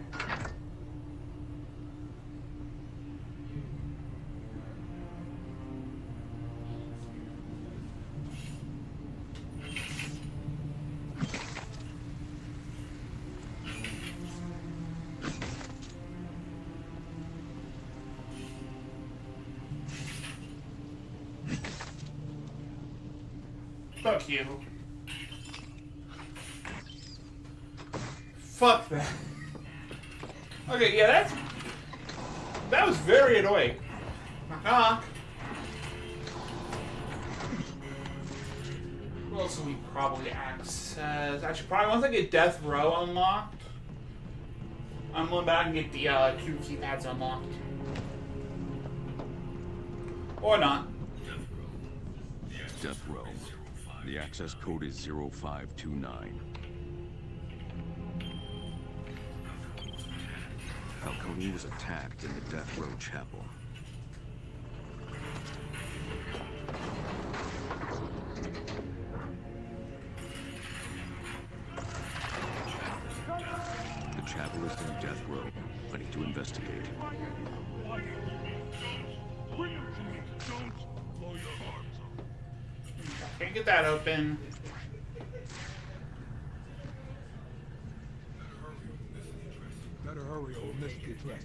Fuck you. Fuck that. Okay, yeah, that was very annoying. Knock. What else will we probably access? Actually, probably once I get Death Row unlocked, I'm going back and get the 2 keypads unlocked. Or not. Death Row. The access code is 0529. Falcone was attacked in the Death Row Chapel. The chapel is in Death Row. I need to investigate. Bring him to me. Don't blow your arms off. Can't get that open. Better hurry or we'll miss the address.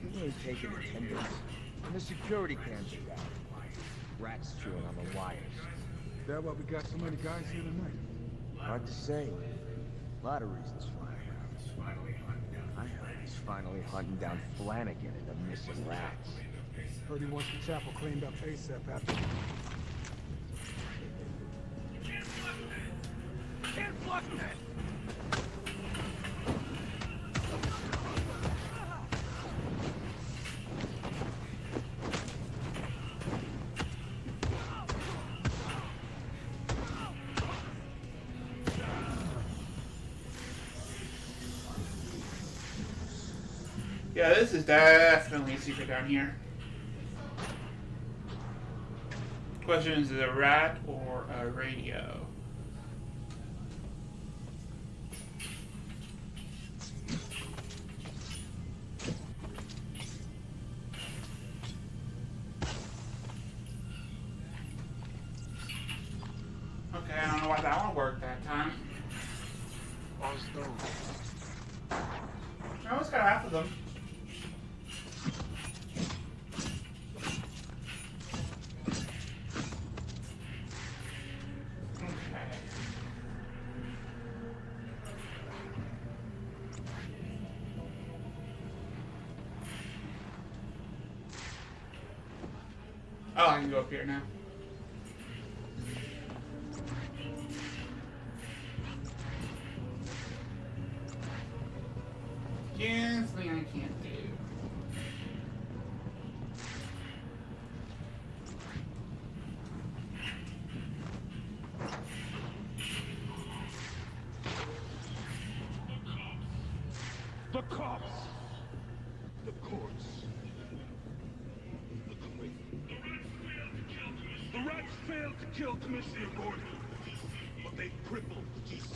You ain't taking attendance. And the security cams are down. Rats chewing on the wires. Is that why we got so many guys here tonight? Hard to say. A lot of reasons for it. I heard he's finally hunting down Flanagan and the missing rats. Heard he wants the chapel cleaned up ASAP after. Can't block that! Yeah, this is definitely a secret down here. Question is it a rat or a radio? Okay, I don't know why that one worked that time. No, it's got half of them. Oh, I can go up here now. Again, something I can't do. The cops! The courts. The rats failed to kill Commissioner Gordon, but they crippled the GC.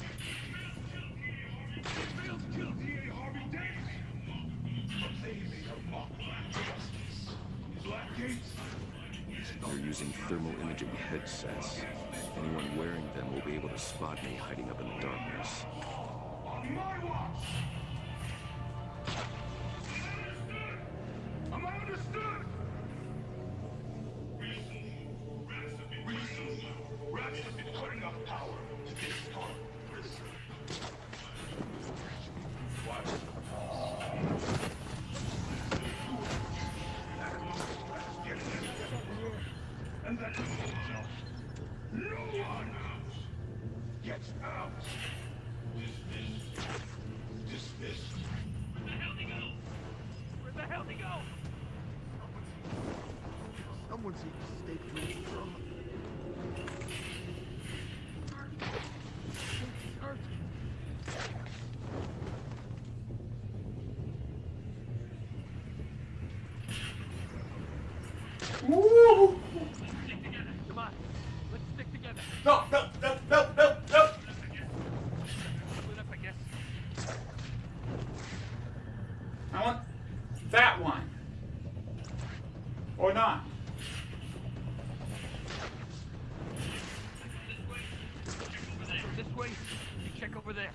They failed to kill DA Harvey Dent, but they made a mock of justice. Blackgates. They're using thermal imaging headsets. Anyone wearing them will be able to spot me hiding up in the darkness. On my watch! Am I understood? Recently, rats have been putting up power to destroy prison. Watch. And that no one gets out. Dismissed. Where the hell they go? Where the hell they go? Someone's eating steak from the drum. Woo! Stick together. Come on. Let's stick together. No, no, no, no, no, no. Split up, I guess. I want that one. Or not. This way. You check over there.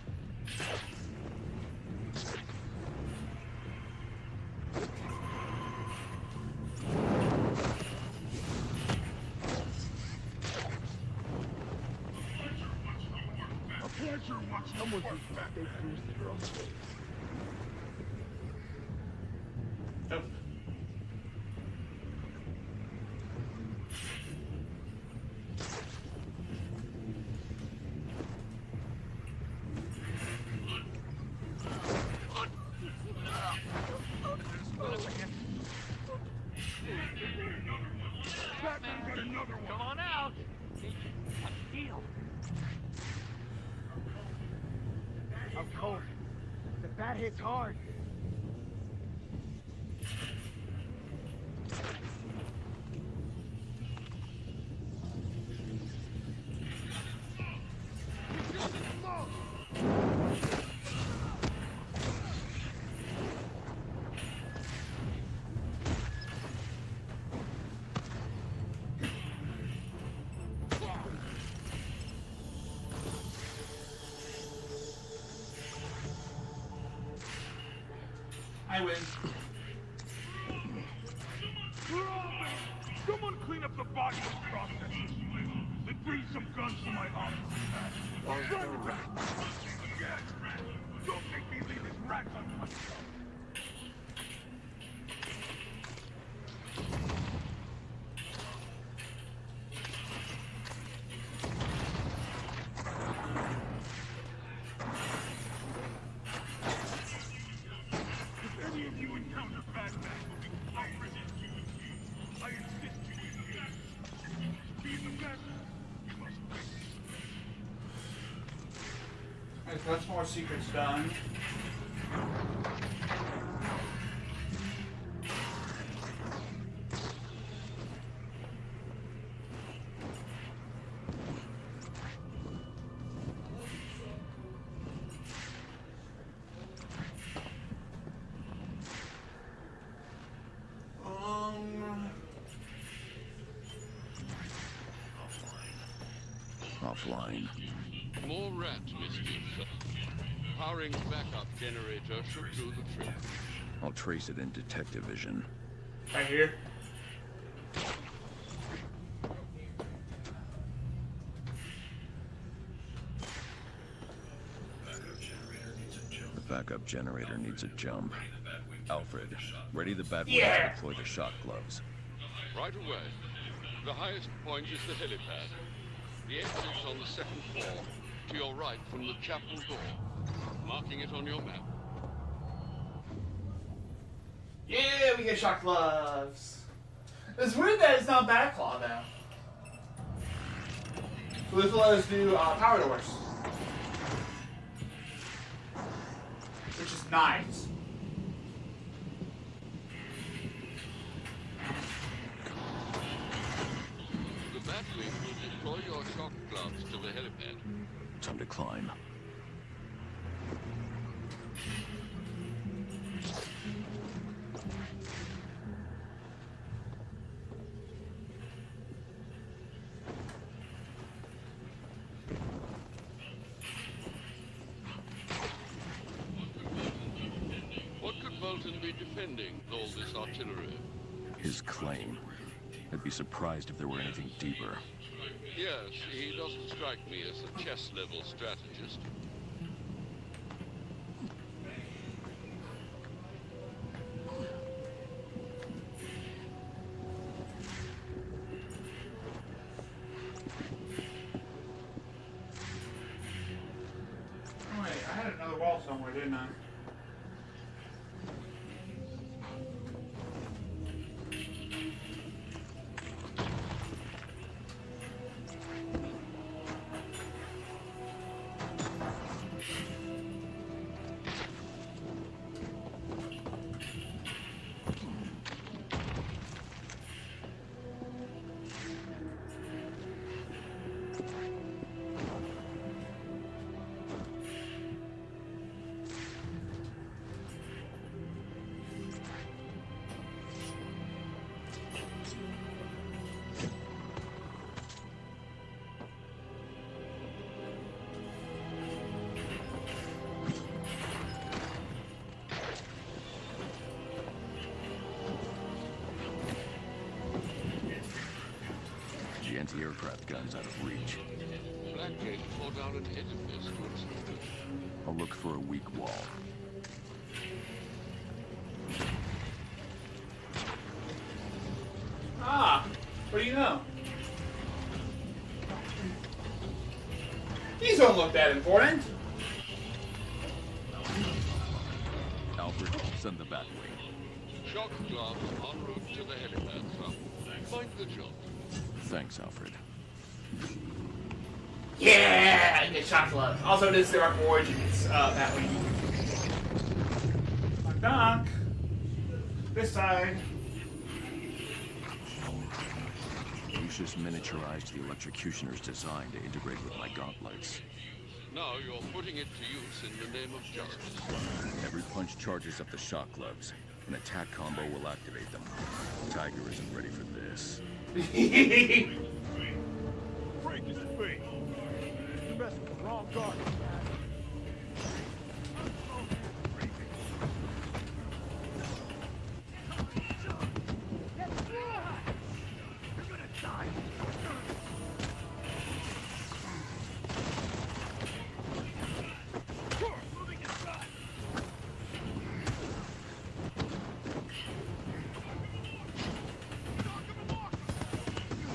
A pleasure watching someone do steak through the drum. Nope. Batman got another one. Come on out. A deal. I'm cold. The bat hits hard. I win. Someone clean up the body processes. And bring some guns to my office. Don't make me leave this rat untouched. If any of you encounter Batman, I insist you be the best. You must There's much more secrets done. offline. More rat mischief. Powering the backup generator should do the trick. I'll trace it in detective vision. Right here. The backup generator needs a jump. Alfred, ready the Batwing Yeah. to deploy the shock gloves. Right away. The highest point is the helipad. The exit's on the second floor, to your right from the chapel door. Marking it on your map. Yeah, we get shock gloves. It's weird that it's not Batclaw though. So this will let us do power doors, which is nice. The Batwing will deploy your shock gloves to the helipad. Time to climb. What could Bolton be defending with all this artillery? His claim. I'd be surprised if there were anything deeper. Yes, he doesn't strike me as a chess-level strategist. Oh, wait, I had another wall somewhere, didn't I? The anti-aircraft gun's out of reach. Blackgate tore down an edifice once. I'll look for a weak wall. Ah, what do you know? These don't look that important. Alfred, send the Batwing. Shock gloves en route to the helipad, sir. Mind the jump. Thanks, Alfred. Yeah, I get shock gloves. Also, this is the Ark Origins that way. Knock, knock. This side. Lucius miniaturized the electrocutioner's design to integrate with my gauntlets. Now you're putting it to use in the name of justice. Every punch charges up the shock gloves. An attack combo will activate them. Tiger isn't ready for this. Break his feet. You're messing with the wrong guard.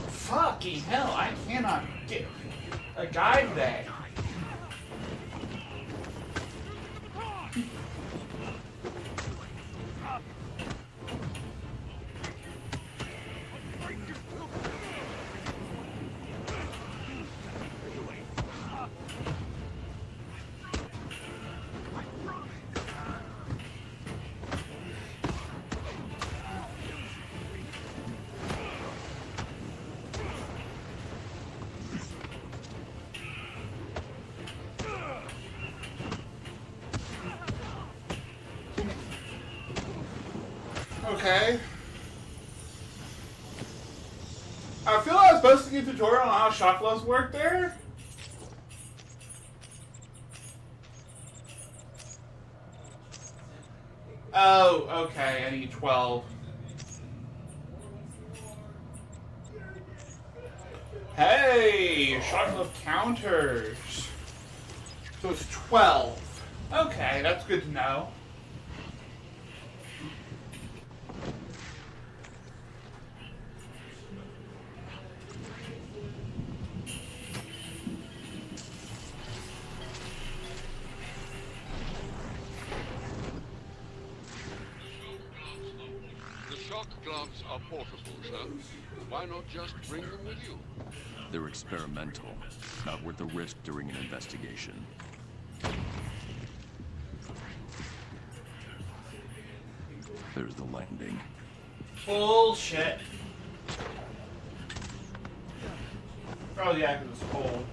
Fucking hell, I cannot get a guide there. Okay. I feel I was supposed to get a tutorial on how shock gloves work there. Oh, okay. I need 12. Hey, shot of counters. So it's 12. Okay, that's good to know. The shock gloves are portable, sir. Why not just bring them with you? They're experimental, not worth the risk during an investigation. There's the landing. Bullshit. Oh yeah, because it's cold.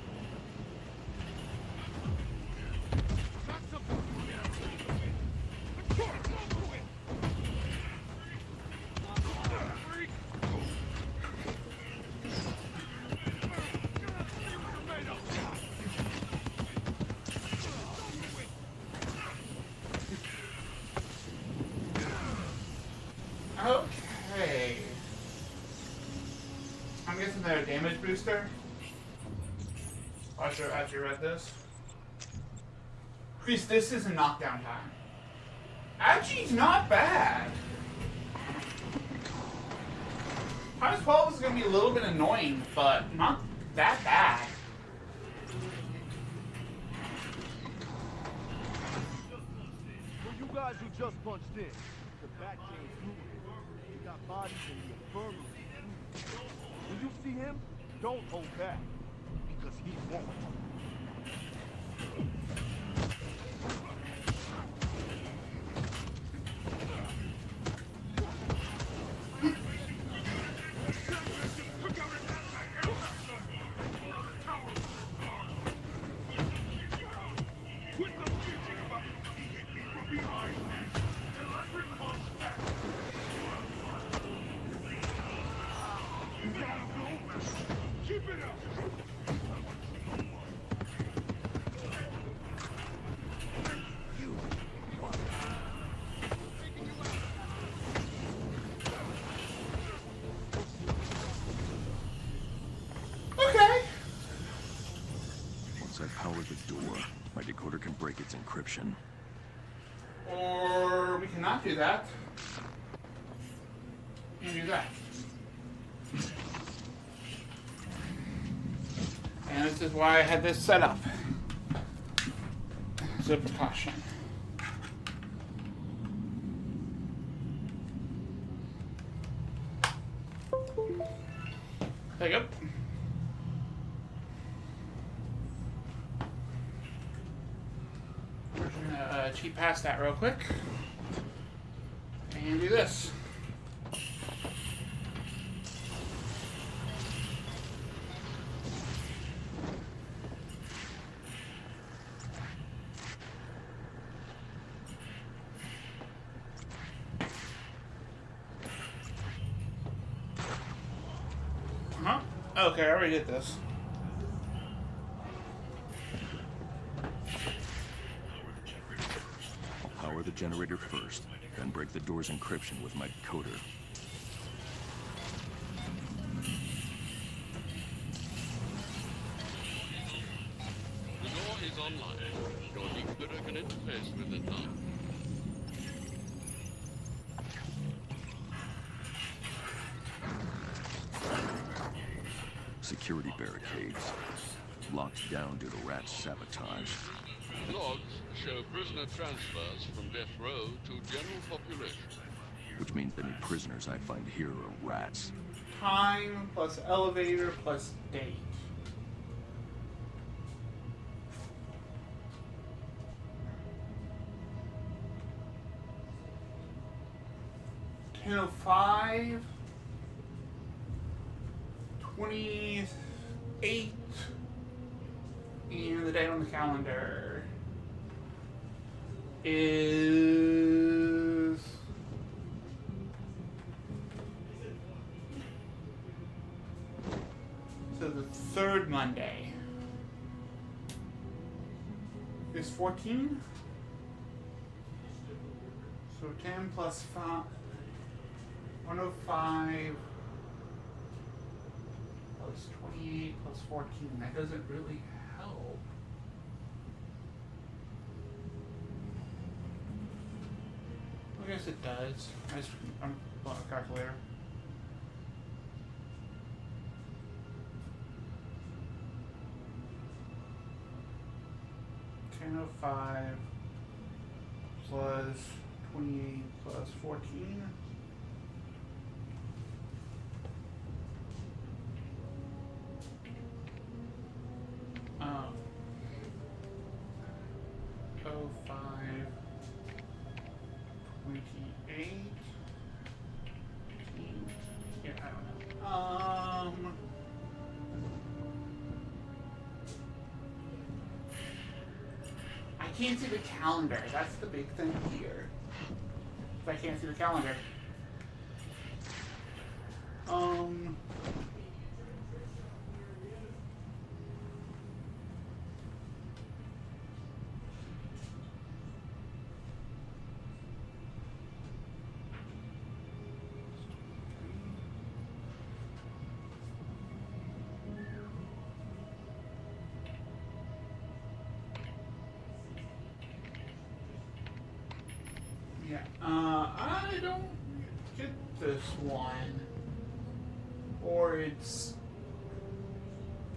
Okay. I'm guessing they're a damage booster. I should actually read this. Chris, this is a knockdown time. Actually, it's not bad. Times 12 is going to be a little bit annoying, but not that bad. For you guys who just punched in, the back came through here. We got bodies in the infirmary. When you see him, don't hold back, because he won't. Power the door. My decoder can break its encryption. Or we cannot do that. We can do that. And this is why I had this set up. As a precaution. There you go. Cheat past that real quick and do this. Okay, I already did this. Power the generator first, then break the door's encryption with my decoder. The door is online. Your decoder can interface with it now. Security barricades. Locked down due to Rat's sabotage. Logs show prisoner transfers from death row to general population. Which means any prisoners I find here are Rats. Time plus elevator plus date. $10:05, 28, and the date on the calendar is so the third Monday is 14. So 10 plus 5. 105 plus 28 plus 14. That doesn't really help. I guess it does. I'm pulling a calculator. $10.05 plus 28 plus 14. Oh, 05 28. Yeah, I don't know. I can't see the calendar. That's the big thing here. I can't see the calendar. Yeah, I don't get this one. Or it's...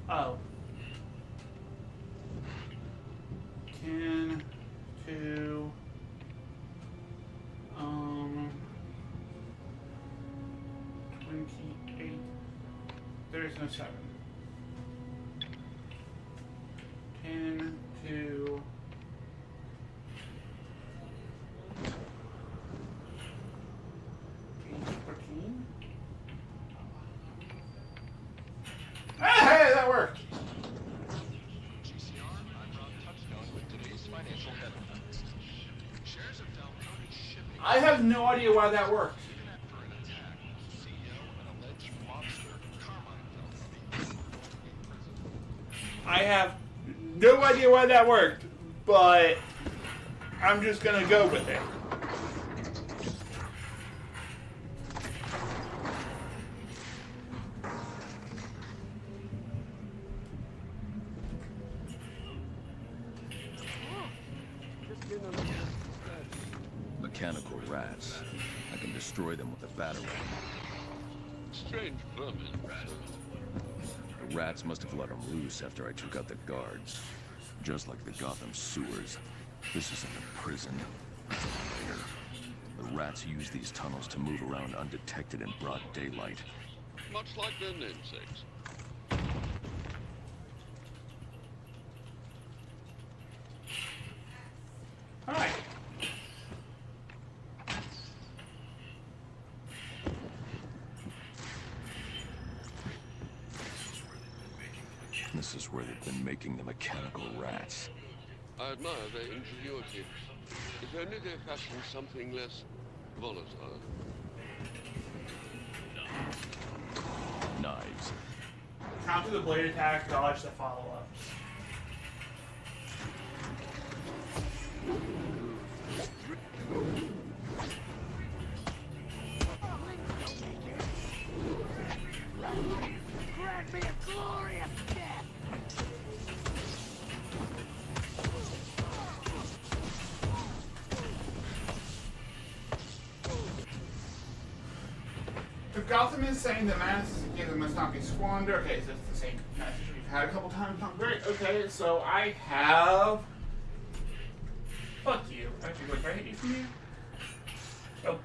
Oh. 10 to... 28. There is no 7. 10 to... Hey, that worked! I have no idea why that worked. I have no idea why that worked, but I'm just gonna go with it. Mechanical rats. I can destroy them with a batarang. Strange vermin. The rats must have let them loose after I took out the guards. Just like the Gotham sewers. This isn't a prison. It's a lair. The rats use these tunnels to move around undetected in broad daylight. Much like their namesakes. Alright. This is where they've been making the mechanical rats. I admire their ingenuity. If only they fashioned something less volatile. Knives. Counter the blade attack, dodge the follow-up. Grant me a glorious death! If Gotham is saying that masochism must not be squandered, okay, so it's the same message we've had a couple times. Not great. Okay, so I have. Fuck you. Actually, wait, can I hit you from here? Oh.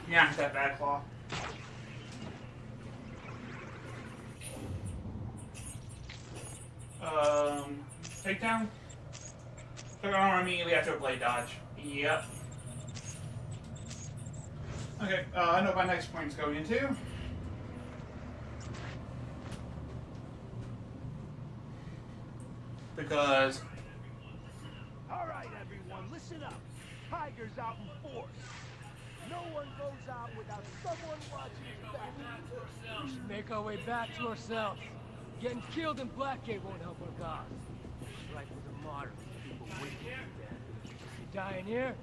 Yeah, it's that bad claw. Takedown? Took armor immediately after a blade dodge. Yep. Okay, I know what my next point's going into. Because... Alright, everyone, listen up. Tiger's out in force. No one goes out without someone watching his back. We should make our way back to ourselves. Getting killed in Blackgate won't help our cause. Life was a martyr. People waiting to be dead. You dying here,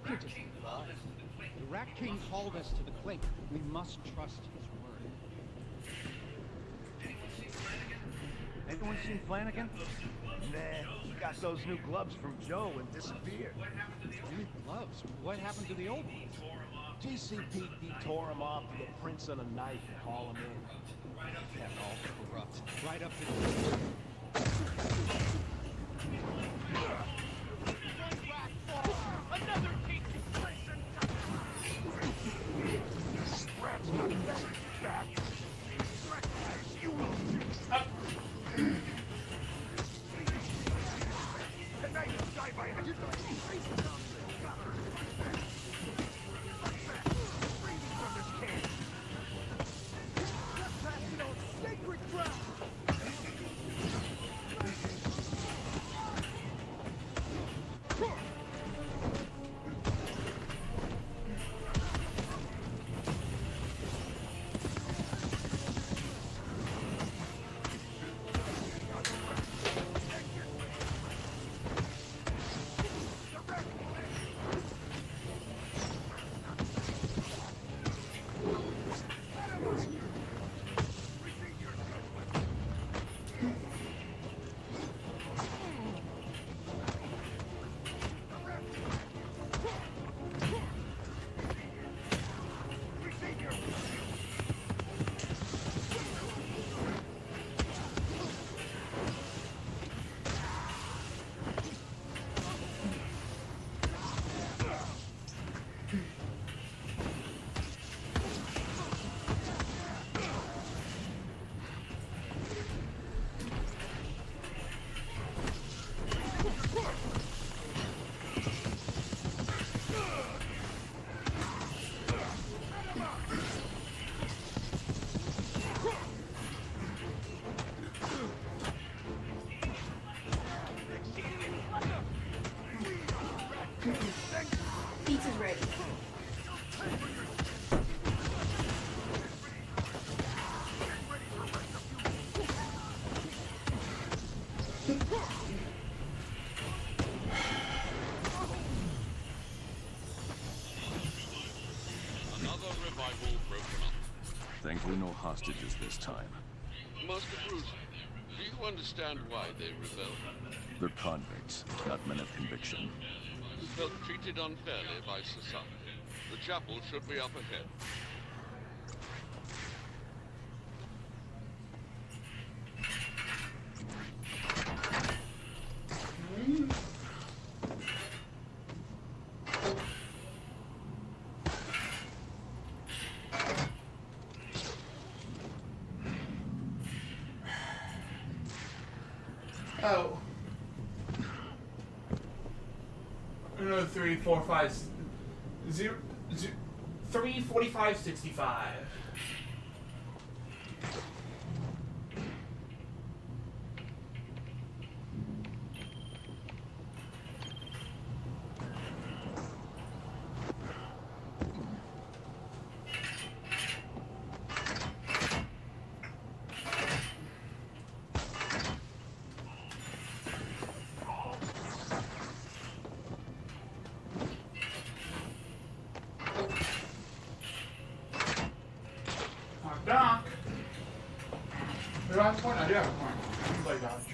You're just alive. The Rat King called us to the clink. We must trust his word. Anyone seen Flanagan? Nah, he got those new gloves from Joe and disappeared. New gloves? What happened to the old ones? GCPD tore him off with a prince on a knife and haul him in. Yeah, all corrupt. Right up to the... Another piece of Rats, back. You will tonight you die by hand. From this camp. Passing on sacred ground. Pizza's ready. Another revival broken up. Thankfully, no hostages this time. Master Bruce, do you understand why they rebelled? They're convicts, not men of conviction. Who felt treated unfairly by society. The chapel should be up ahead. Oh. No, 3, 4, 5, 0, 3, 45, 65. Doc. Do I have a point? I do have a point. I can play dodge.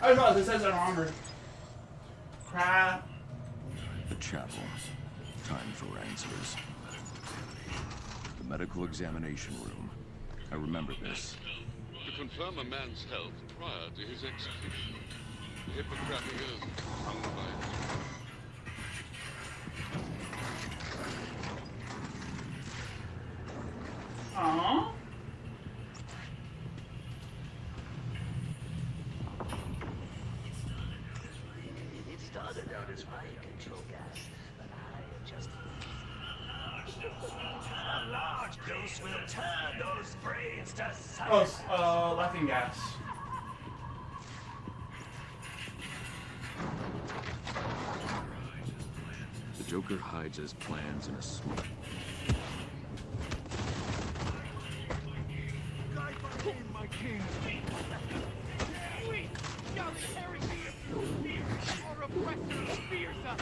I thought it says I'm armored. Crap. The chapel. Time for answers. The medical examination room. I remember this. To confirm a man's health prior to his execution. The Hippocratic oath hung by it. Aww. It started out as mind control gas, but I adjusted. A large dose will turn those brains to size. Oh, laughing gas. The Joker hides his plans in a smoke. My king. Wait, y'all carry me Press your spears up!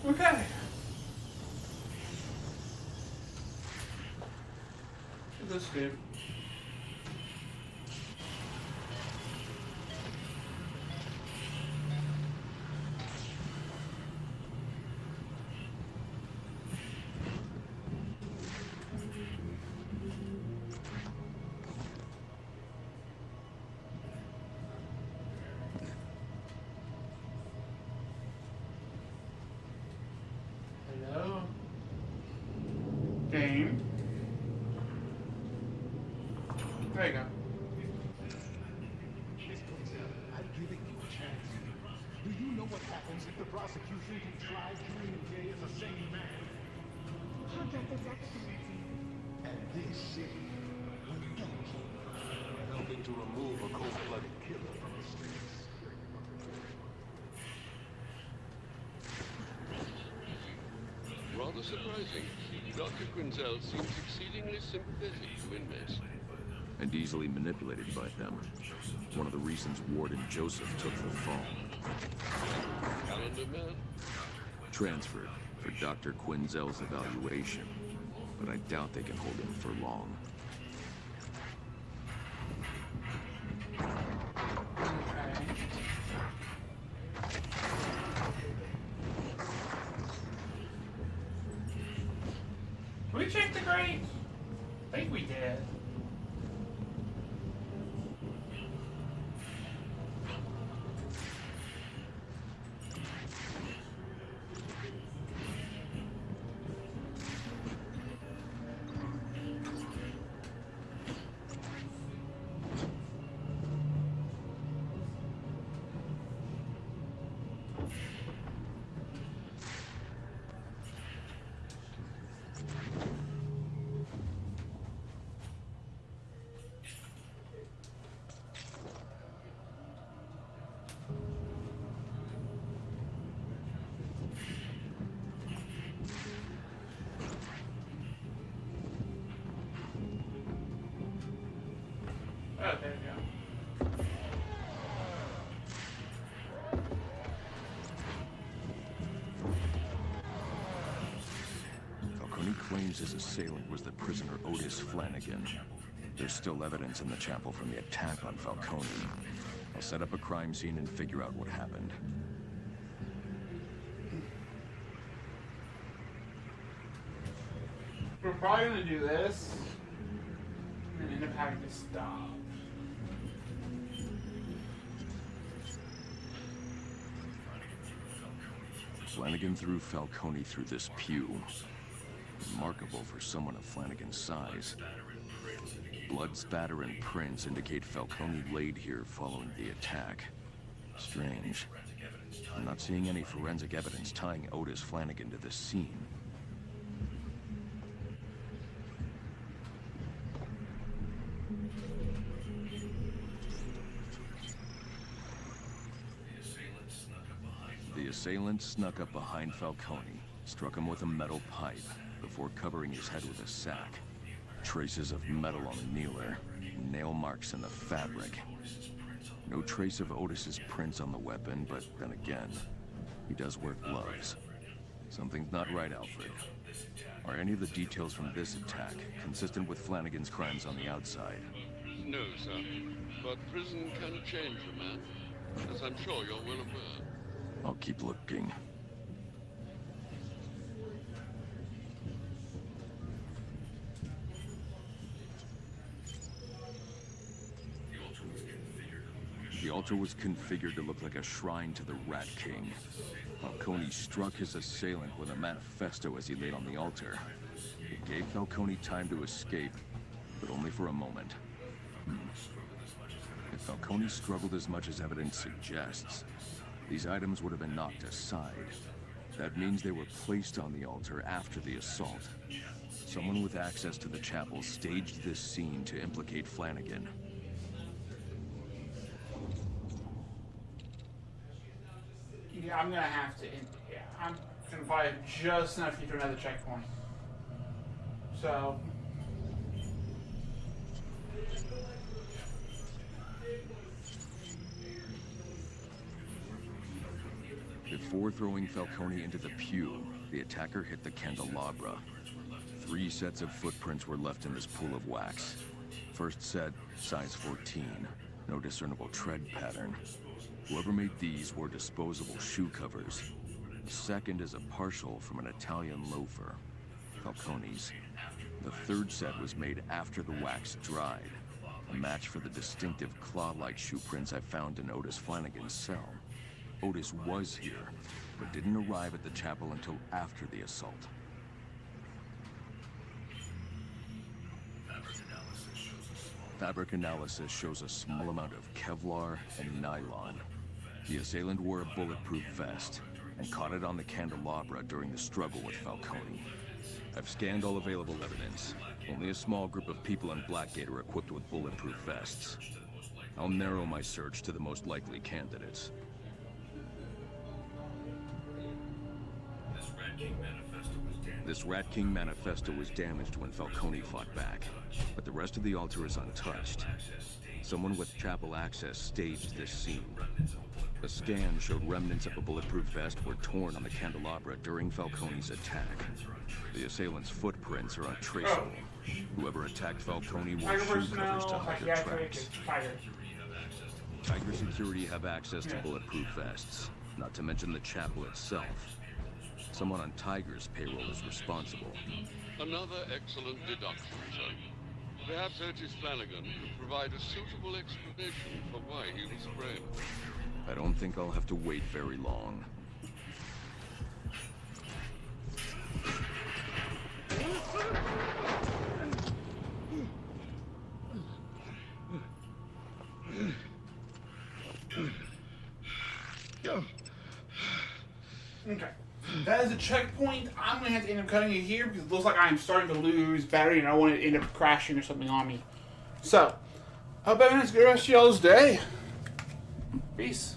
Okay. This dude. Hello? Game. There you go. I'm giving you a chance. Do you know what happens if the prosecution contrives Green and Jay as the same man? He'll get the death penalty. And this city will thank you for helping to remove a cold-blooded killer from the streets. Rather surprising. Dr. Quinzel seems exceedingly sympathetic to inmates. And easily manipulated by them. One of the reasons Ward and Joseph took the fall. Calendar man? Transferred for Dr. Quinzel's evaluation. But I doubt they can hold him for long. Can we check the grate? I think we did. Oh, there you go. Falcone claims his assailant was the prisoner Otis Flanagan. There's still evidence in the chapel from the attack on Falcone. I'll set up a crime scene and figure out what happened. We're probably gonna do this and end up having to stop. Flanagan threw Falcone through this pew. Remarkable for someone of Flanagan's size. Blood spatter and prints indicate Falcone laid here following the attack. Strange. I'm not seeing any forensic evidence tying Otis Flanagan to this scene. The assailant snuck up behind Falcone, struck him with a metal pipe, before covering his head with a sack. Traces of metal on the kneeler, nail marks in the fabric. No trace of Otis's prints on the weapon, but then again, he does wear gloves. Something's not right, Alfred. Are any of the details from this attack consistent with Flanagan's crimes on the outside? No, sir. But prison can change a man, as I'm sure you're well aware. I'll keep looking. The altar was configured to look like a shrine to the Rat King. Falcone struck his assailant with a manifesto as he laid on the altar. It gave Falcone time to escape, but only for a moment. If Falcone struggled as much as evidence suggests, these items would have been knocked aside. That means they were placed on the altar after the assault. Someone with access to the chapel staged this scene to implicate Flanagan. Yeah, I'm gonna have to. Yeah, I'm gonna probably just enough to get to another checkpoint. So. Before throwing Falcone into the pew, the attacker hit the candelabra. 3 sets of footprints were left in this pool of wax. First set, size 14, no discernible tread pattern. Whoever made these wore disposable shoe covers. The second is a partial from an Italian loafer, Falcone's. The third set was made after the wax dried, a match for the distinctive claw-like shoe prints I found in Otis Flanagan's cell. Otis was here, but didn't arrive at the chapel until after the assault. Fabric analysis shows a small amount of Kevlar and nylon. The assailant wore a bulletproof vest and caught it on the candelabra during the struggle with Falcone. I've scanned all available evidence. Only a small group of people in Blackgate are equipped with bulletproof vests. I'll narrow my search to the most likely candidates. This Rat King manifesto was damaged when Falcone fought back, but the rest of the altar is untouched. Someone with chapel access staged this scene. A scan showed remnants of a bulletproof vest were torn on the candelabra during Falcone's attack. The assailant's footprints are untraceable. Whoever attacked Falcone wore shoe covers to hide their tracks. Tiger Security have access to bulletproof vests, not to mention the chapel itself. Someone on Tiger's payroll is responsible. Another excellent deduction, sir. Perhaps Otis Flanagan could provide a suitable explanation for why he was framed. I don't think I'll have to wait very long. Okay. That is a checkpoint. I'm going to have to end up cutting it here because it looks like I'm starting to lose battery and I don't want it to end up crashing or something on me. So, hope everyone has a good rest of y'all's day. Peace.